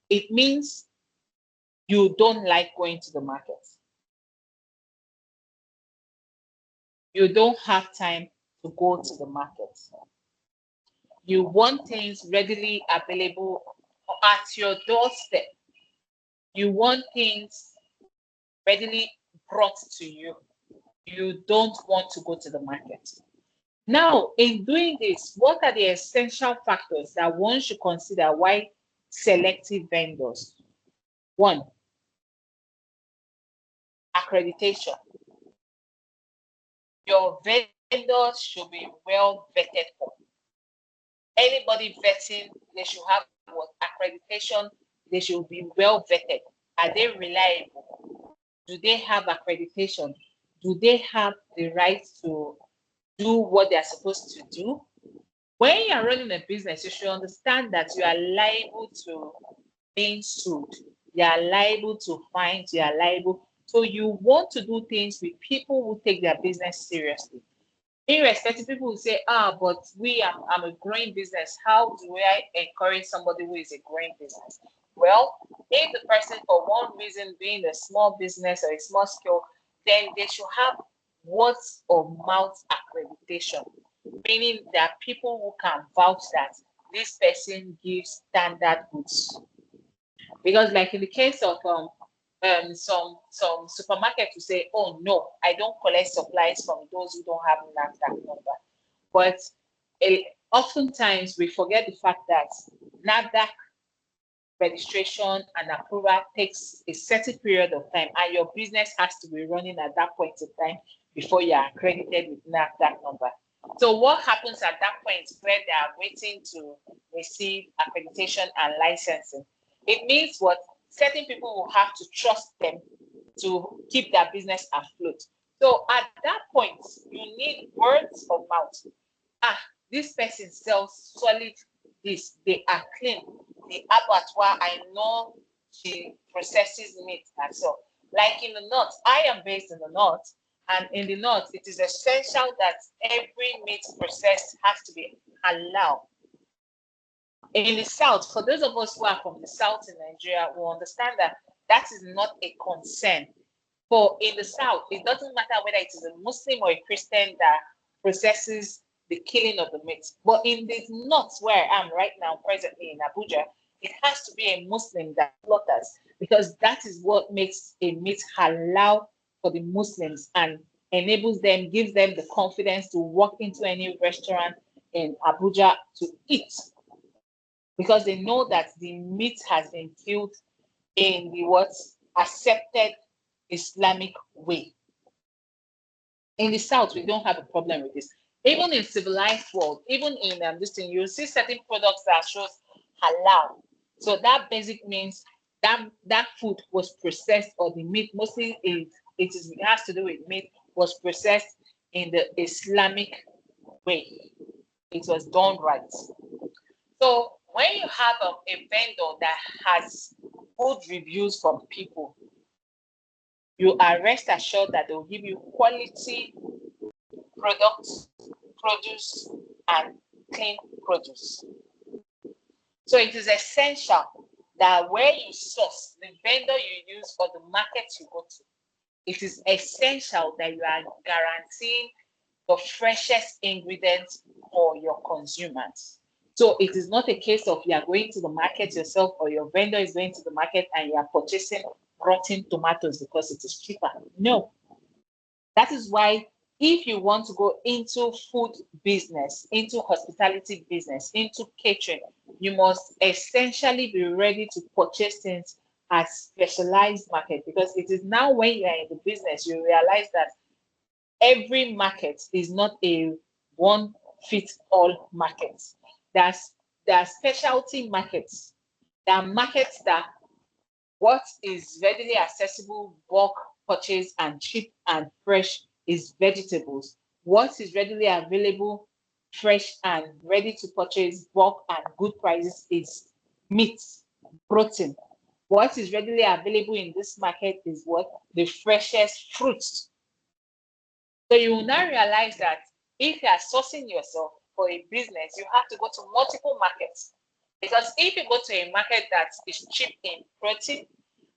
It means you don't like going to the market. You don't have time to go to the market. You want things readily available at your doorstep. You want things readily brought to you. You don't want to go to the market. Now, in doing this, what are the essential factors that one should consider while selecting vendors? One, accreditation. Your vendors should be well vetted for. Anybody vetting, they should have what accreditation, they should be well vetted. Are they reliable? Do they have accreditation? Do they have the right to do what they are supposed to do? When you are running a business, you should understand that you are liable to being sued. You are liable to fines. You are liable. So you want to do things with people who take their business seriously. Irrespective, people will say, but I'm a growing business. How do I encourage somebody who is a growing business? Well, if the person, for one reason, being a small business or a small scale, then they should have word of mouth accreditation, meaning that people who can vouch that this person gives standard goods. Because, like in the case of some supermarkets will say, oh no, I don't collect supplies from those who don't have NAFDAC number. But oftentimes we forget the fact that NAFDAC registration and approval takes a certain period of time, and your business has to be running at that point in time before you are accredited with NAFDAC number. So what happens at that point where they are waiting to receive accreditation and licensing? It means what? Certain people will have to trust them to keep their business afloat. So at that point, you need words of mouth. This person sells solid this, they are clean. The abattoir, I know she processes meat and so. Like in the north, I am based in the north, and in the north, it is essential that every meat process has to be halal. In the south, for those of us who are from the south in Nigeria, we understand that that is not a concern. For in the south, it doesn't matter whether it is a Muslim or a Christian that processes the killing of the meat. But in the north, where I am right now, presently in Abuja, it has to be a Muslim that slaughters, because that is what makes a meat halal for the Muslims and enables them, gives them the confidence to walk into any restaurant in Abuja to eat, because they know that the meat has been killed in the what's accepted Islamic way. In the south, we don't have a problem with this. Even in civilized world, even in this thing, you'll see certain products that shows halal. So that basic means that that food was processed, or the meat, mostly it has to do with meat, was processed in the Islamic way. It was done right. So when you have a vendor that has good reviews from people, you are rest assured that they will give you quality products, produce, and clean produce. So it is essential that where you source, the vendor you use, or the market you go to, it is essential that you are guaranteeing the freshest ingredients for your consumers. So it is not a case of you are going to the market yourself, or your vendor is going to the market and you are purchasing rotten tomatoes because it is cheaper. No. That is why if you want to go into food business, into hospitality business, into catering, you must essentially be ready to purchase things at specialized market, because it is now when you are in the business, you realize that every market is not a one fit all markets. There are specialty markets. There are markets that what is readily accessible, bulk purchase, and cheap and fresh is vegetables. What is readily available, fresh and ready to purchase, bulk and good prices is meat, protein. What is readily available in this market is what? The freshest fruits. So you will now realize that if you are sourcing yourself for a business, you have to go to multiple markets. Because if you go to a market that is cheap in protein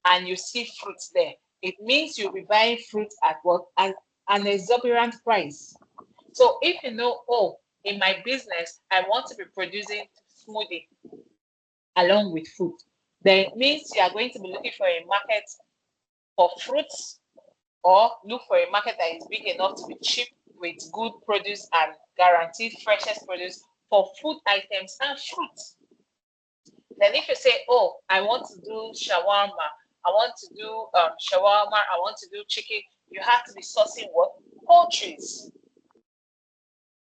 and you see fruits there, it means you'll be buying fruit at what? At an exorbitant price. So if you know, oh, in my business, I want to be producing smoothie along with food, then it means you are going to be looking for a market for fruits, or look for a market that is big enough to be cheap with good produce and guaranteed freshest produce for food items and fruits. Then if you say, oh, I want to do shawarma, I want to do shawarma, I want to do chicken, you have to be sourcing what? Poultries,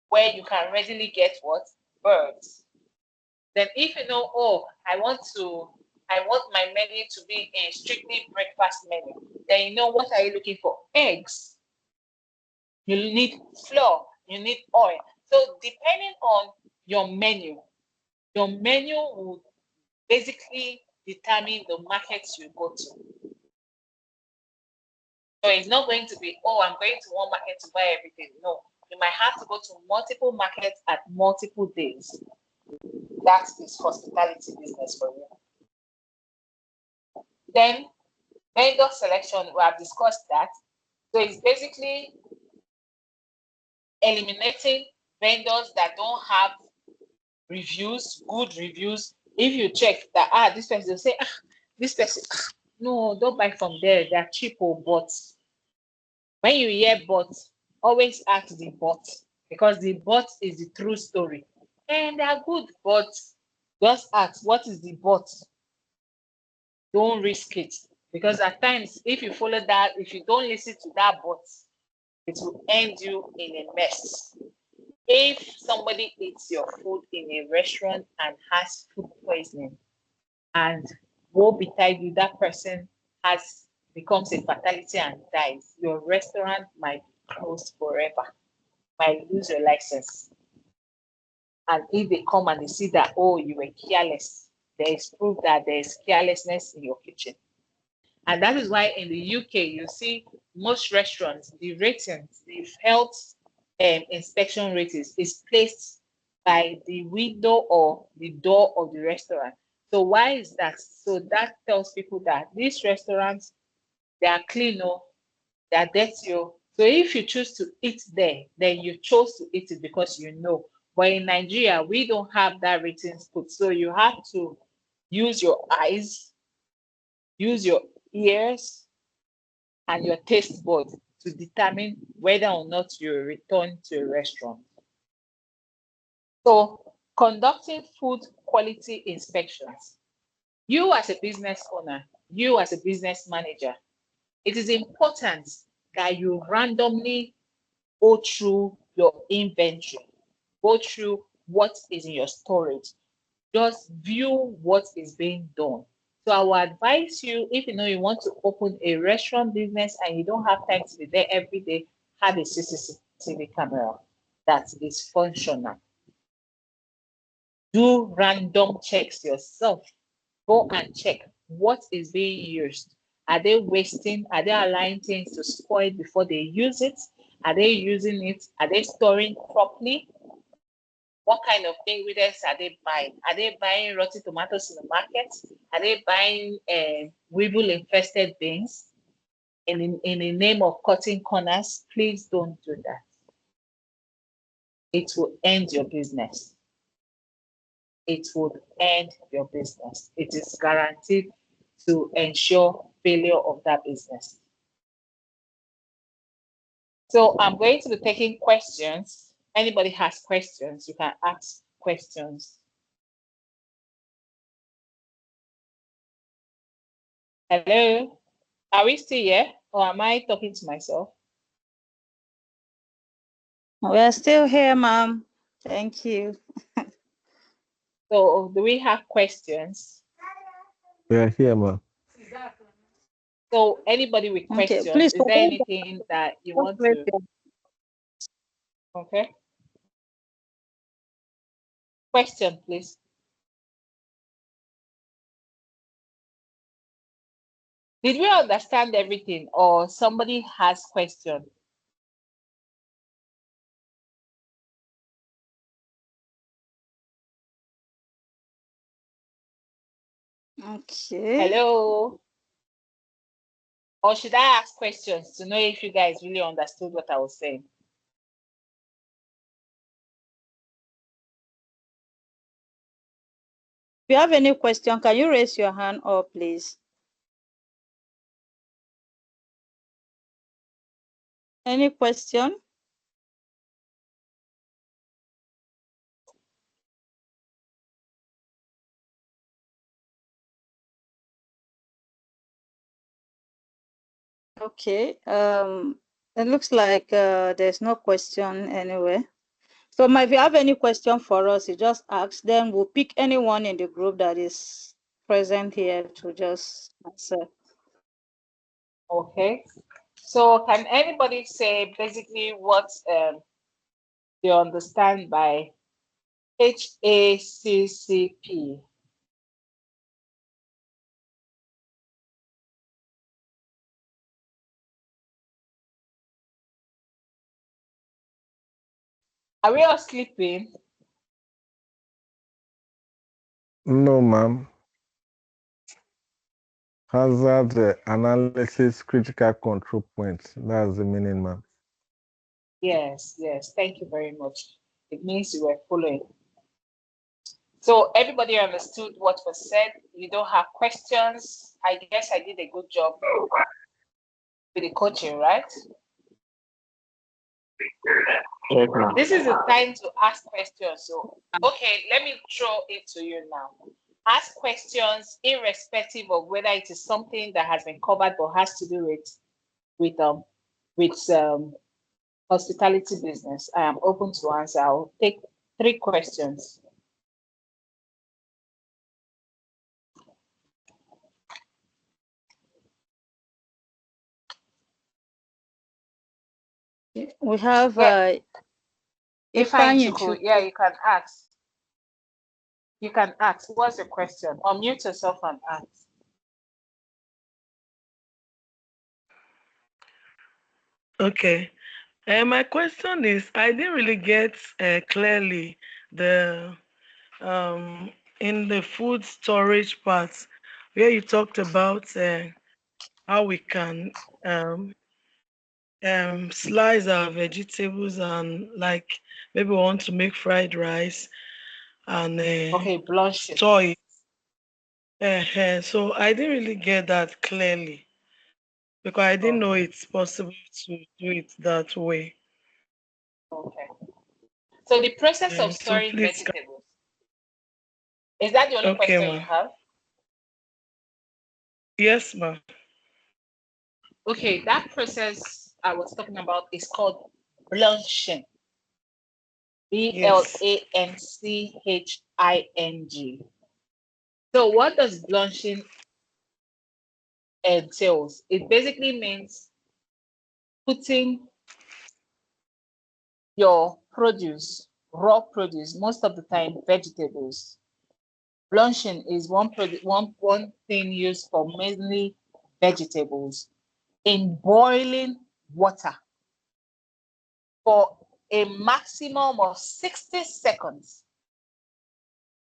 where you can readily get what? Birds. Then if you know, oh, I want my menu to be a strictly breakfast menu, then you know what are you looking for? Eggs. You need flour, you need oil. So depending on your menu will basically determine the markets you go to. So it's not going to be, oh, I'm going to one market to buy everything. No, you might have to go to multiple markets at multiple days. That is hospitality business for you. Then vendor selection, we have discussed that. So it's basically eliminating vendors that don't have reviews, good reviews. If you check that, this person, they'll say, this person, no, don't buy from there. They're cheap, but when you hear but, always ask the but, because the but is the true story. And they are good, but just ask, what is the but? Don't risk it. Because at times, if you follow that, if you don't listen to that but, it will end you in a mess. If somebody eats your food in a restaurant and has food poisoning, and woe betide you, that person becomes a fatality and dies, your restaurant might close forever, might lose your license. And if they come and they see that, oh, you were careless, there is proof that there is carelessness in your kitchen. And that is why in the UK, you see most restaurants, the ratings, the health inspection ratings is placed by the window or the door of the restaurant. So why is that? So that tells people that these restaurants, they are clean, they are dirty. So if you choose to eat there, then you chose to eat it because you know. But in Nigeria, we don't have that ratings put. So you have to use your eyes, use your ears, and your taste buds to determine whether or not you return to a restaurant. So, conducting food quality inspections. You as a business owner, you as a business manager, it is important that you randomly go through your inventory, go through what is in your storage, just view what is being done. So I will advise you, if you know you want to open a restaurant business and you don't have time to be there every day, have a CCTV camera that is functional. Do random checks yourself. Go and check what is being used. Are they wasting? Are they allowing things to spoil before they use it? Are they using it? Are they storing properly? What kind of ingredients are they buying? Are they buying rotten tomatoes in the market? Are they buying weevil infested beans in the name of cutting corners? Please don't do that. It will end your business. It would end your business. It is guaranteed to ensure failure of that business. So I'm going to be taking questions. Anybody has questions, you can ask questions. Hello, are we still here or am I talking to myself? We're still here, ma'am. Thank you. So do we have questions? We are here, ma'am. So anybody with Okay, questions, please is there forward anything that you the want to? question. Okay. Question, please. Did we understand everything, or somebody has question? Okay. Hello? Or should I ask questions to know if you guys really understood what I was saying? If you have any question, can you raise your hand up, please? Any question? Okay. It looks like there's no question anyway. So, if you have any question for us, you just ask. Then we'll pick anyone in the group that is present here to just answer. Okay. So can anybody say basically what you understand by HACCP? Are we all sleeping? No, ma'am. Hazard analysis critical control points. That's the meaning, ma'am. Yes, yes. Thank you very much. It means you were following. So everybody understood what was said. You don't have questions. I guess I did a good job with the coaching, right? Yes, ma'am. This is the time to ask questions. So, okay, let me throw it to you now. Ask questions irrespective of whether it is something that has been covered or has to do with hospitality business. I am open to answer. I'll take 3 questions. We have Yeah. Ifeanyi Ifeanyi Chukwu, Chukwu. yeah, you can ask. You can ask. What's the question? Unmute yourself and ask. Okay. My question is, I didn't really get clearly the in the food storage part where you talked about how we can um, slice our vegetables and like maybe we want to make fried rice and Okay, blanching. store it. So I didn't really get that clearly because I didn't know Okay. it's possible to do it that way. Okay. So the process of So storing please, vegetables, is that the only okay, question you ma. have? Yes, ma. Okay, that process I was talking about is called blanching. Yes. Blanching. So what does blanching entails? It basically means putting your produce, raw produce, most of the time vegetables. Blanching is one thing used for mainly vegetables in boiling water for a maximum of 60 seconds,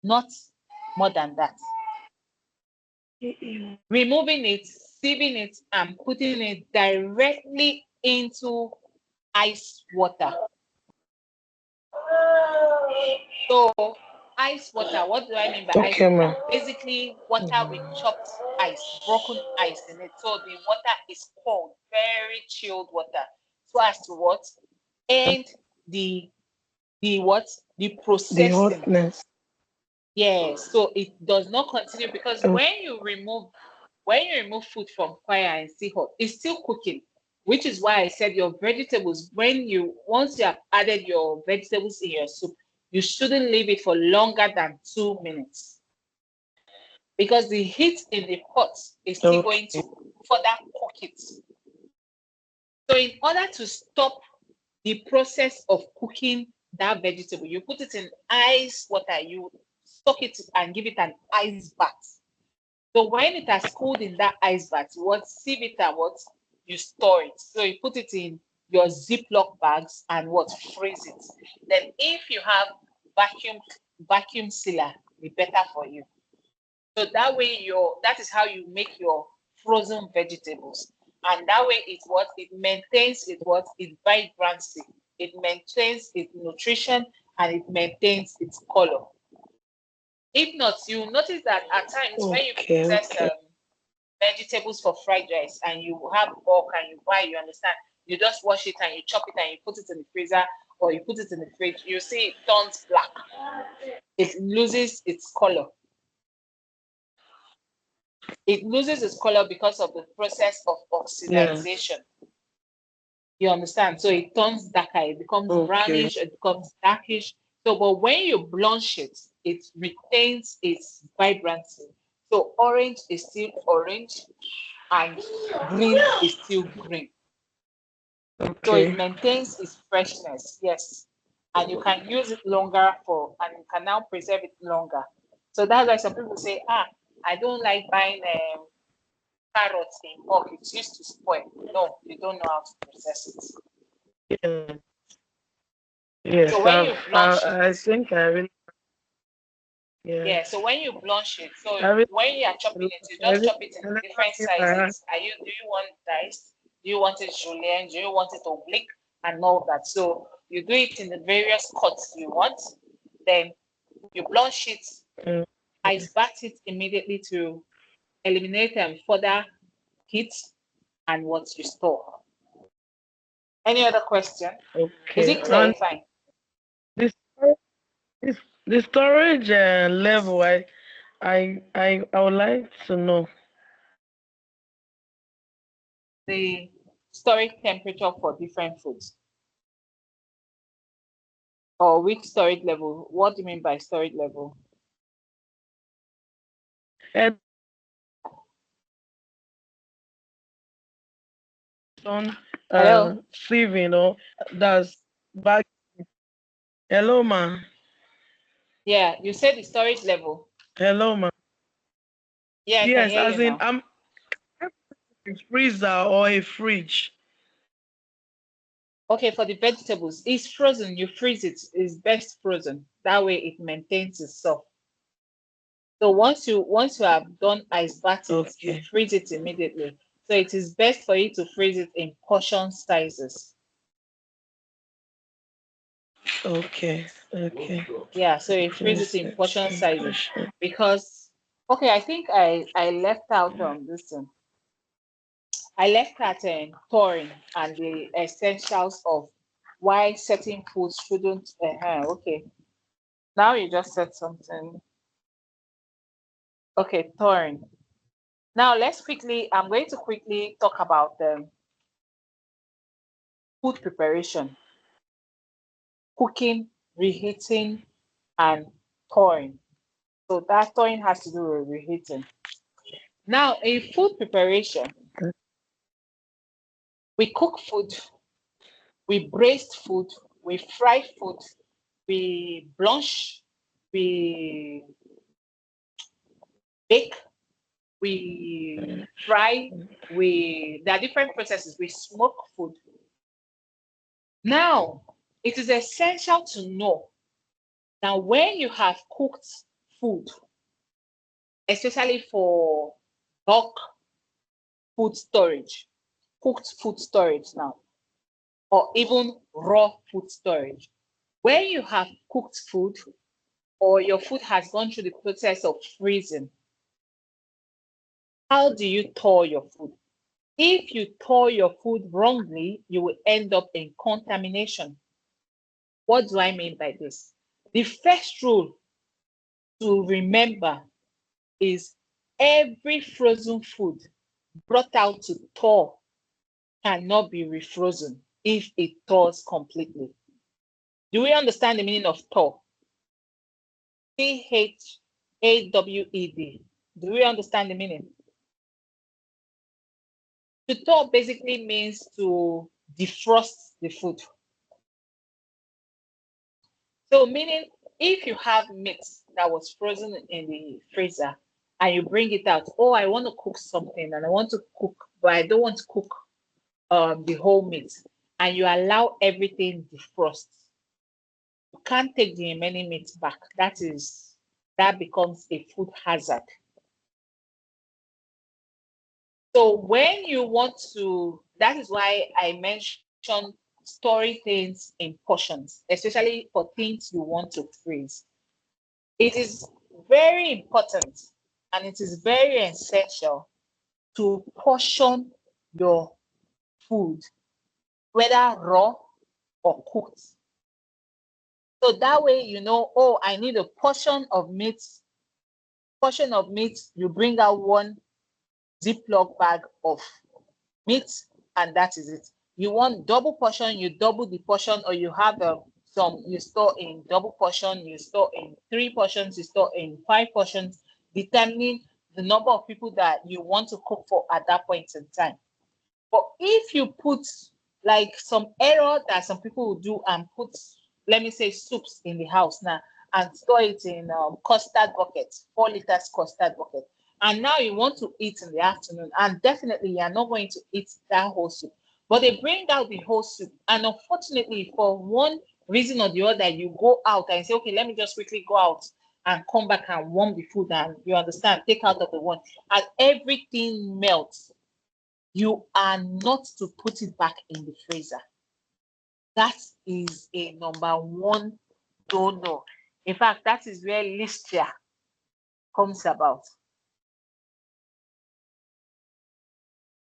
not more than that. Removing it, sieving it, and putting it directly into ice water. So, ice water, what do I mean by ice Okay, ma. water? Basically, water with chopped ice, broken ice in it. So the water is cold, very chilled water. So as to what? And the what? The The processing. hotness. Yes, so it does not continue because Oh, when you remove food from fire and see hot, it's still cooking, which is why I said your vegetables, once you have added your vegetables in your soup, you shouldn't leave it for longer than 2 minutes because the heat in the pot is still going to further cook it. So in order to stop the process of cooking that vegetable, you put it in ice water, you soak it and give it an ice bath. So when it has cooled in that ice bath, what sieve it and what you store it. So you put it in your Ziploc bags and what freeze it. Then if you have vacuum sealer, be better for you. So that way that is how you make your frozen vegetables. And that way it maintains its vibrancy, it maintains its nutrition, and it maintains its color. If not, you notice that at times when you process vegetables for fried rice and you have bulk and you buy, you understand, you just wash it and you chop it and you put it in the freezer or you put it in the fridge, you see it turns black. It loses its color. It loses its color because of the process of oxidization. You understand? So it turns darker, it becomes brownish, it becomes darkish. So, but when you blanch it, it retains its vibrancy. So orange is still orange and green is still green. So it maintains its freshness, yes. And you can use it longer and you can now preserve it longer. So that's why some people say, I don't like buying carrots in bulk, it's used to spoil. No, you don't know how to process it. Yes, so when you blanch it, I think I really. Yeah, so when you blanch it, so when you are chopping it, you just chop it in different sizes. Do you want diced? Do you want it julienne? Do you want it oblique? And all that. So you do it in the various cuts you want. Then you blanch it, ice bath it immediately to eliminate further heat and what you store. Any other question? Is it clarifying? The storage level, I would like to know The storage temperature for different foods. Or which storage level? What do you mean by storage level? and on Hello? sieving or that's back. Hello, ma. Yeah, you said the storage level. Hello, ma. Yeah, I can Yes, hear as you in now. I'm a freezer or a fridge. Okay, for the vegetables, it's frozen. You freeze it. It's best frozen. That way it maintains itself. So once you have done ice bath it, you freeze it immediately. So it is best for you to freeze it in portion sizes. Okay. Yeah, so you freeze it in portion sizes because I think I left out on this one. I left out thawing and the essentials of why certain foods shouldn't. Okay, now you just said something. Okay, thawing. Now I'm going to quickly talk about food preparation, cooking, reheating, and thawing. So that thawing has to do with reheating. Now, in food preparation, we cook food, we braise food, we fry food, we blanch, we bake, we fry, there are different processes. We smoke food. Now, it is essential to know that when you have cooked food, especially for bulk food storage, cooked food storage now, or even raw food storage, when you have cooked food or your food has gone through the process of freezing, how do you thaw your food? If you thaw your food wrongly, you will end up in contamination. What do I mean by this? The first rule to remember is every frozen food brought out to thaw cannot be refrozen if it thaws completely. Do we understand the meaning of thaw? CHAWED. Do we understand the meaning? To thaw basically means to defrost the food. So meaning if you have meat that was frozen in the freezer and you bring it out, oh, I want to cook something and I want to cook, but I don't want to cook the whole meat, and you allow everything defrost, you can't take the remaining meat back. That becomes a food hazard. So when you want to, that is why I mentioned storing things in portions, especially for things you want to freeze. It is very important and it is very essential to portion your food, whether raw or cooked. So that way you know, oh, I need a portion of meat. Portion of meat, you bring out one Ziploc bag of meat, and that is it. You want double portion, you double the portion, or you have some you store in double portion, you store in 3 portions, you store in 5 portions, determining the number of people that you want to cook for at that point in time. But if you put like some error that some people will do and put, let me say, soups in the house now and store it in custard bucket, 4 liters custard bucket, and now you want to eat in the afternoon, and definitely you are not going to eat that whole soup. But they bring out the whole soup, and unfortunately, for one reason or the other, you go out and say, okay, let me just quickly go out and come back and warm the food, and you understand, take out of the one, and everything melts. You are not to put it back in the freezer. That is a number one no-no. In fact, that is where listeria comes about.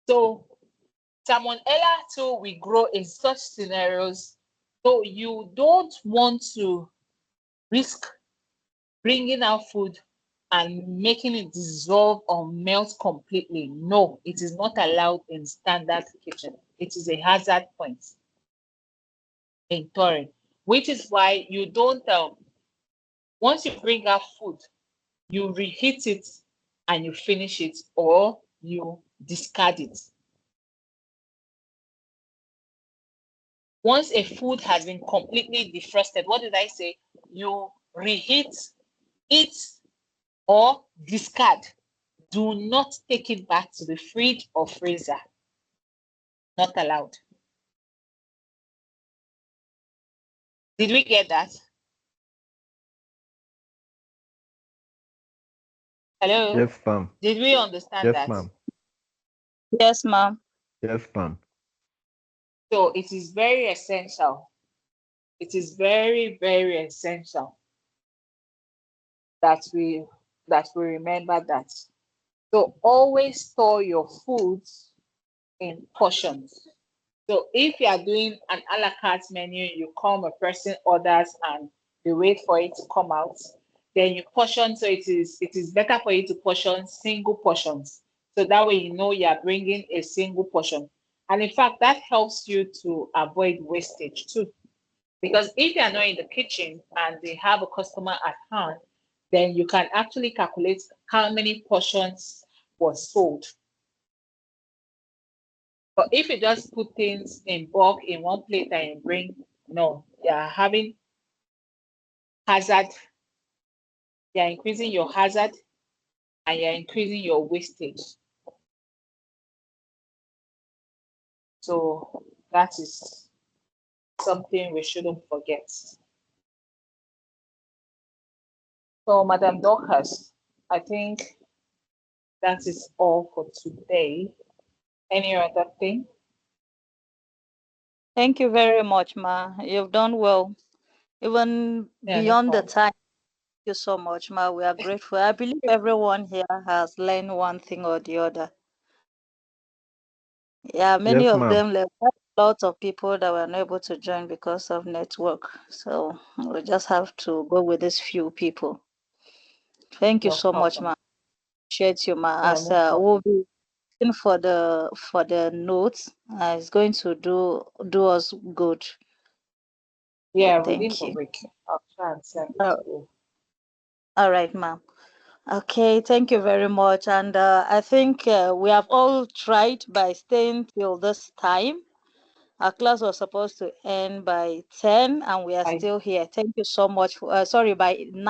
So salmonella too will grow in such scenarios. So you don't want to risk bringing out food and making it dissolve or melt completely. No, it is not allowed in standard kitchen. It is a hazard point in thawing, which is why you don't, once you bring out food, you reheat it and you finish it, or you discard it. Once a food has been completely defrosted, what did I say? You reheat, eat, or discard. Do not take it back to the fridge or freezer. Not allowed. Did we get that? Hello? Yes, ma'am. Did we understand Yes, that? ma'am. Yes, ma'am. Yes, ma'am. So it is very essential. It is very, very essential that we remember that. So always store your foods in portions. So if you are doing an a la carte menu, you come, a person orders and they wait for it to come out, then you portion. So it is better for you to portion single portions. So that way you know you are bringing a single portion. And in fact, that helps you to avoid wastage too. Because if you are not in the kitchen and they have a customer at hand, then you can actually calculate how many portions was sold. But if you just put things in bulk in one plate and you bring, no, you're having hazard, you're increasing your hazard and you're increasing your wastage. So that is something we shouldn't forget. So, Madam Dorcas, I think that is all for today. Any other thing? Thank you very much, Ma. You've done well. Even Yeah, no beyond the problem. time. Thank you so much, Ma. We are grateful. I believe everyone here has learned one thing or the other. Yeah, many Yes, of ma'am. them left. Lots of people that were not able to join because of network. So we just have to go with these few people. Thank you No so much, problem. Ma. Appreciate you, Ma. Yeah, As no problem. we'll be looking for the notes, it's going to do us good. Yeah, within Thank the you. week, I'll try and send it Uh, to you. All right, ma'am. Okay, thank you very much. And I think we have all tried by staying till this time. Our class was supposed to end by 10 and we are I still here. Thank you so much. Sorry, by 9.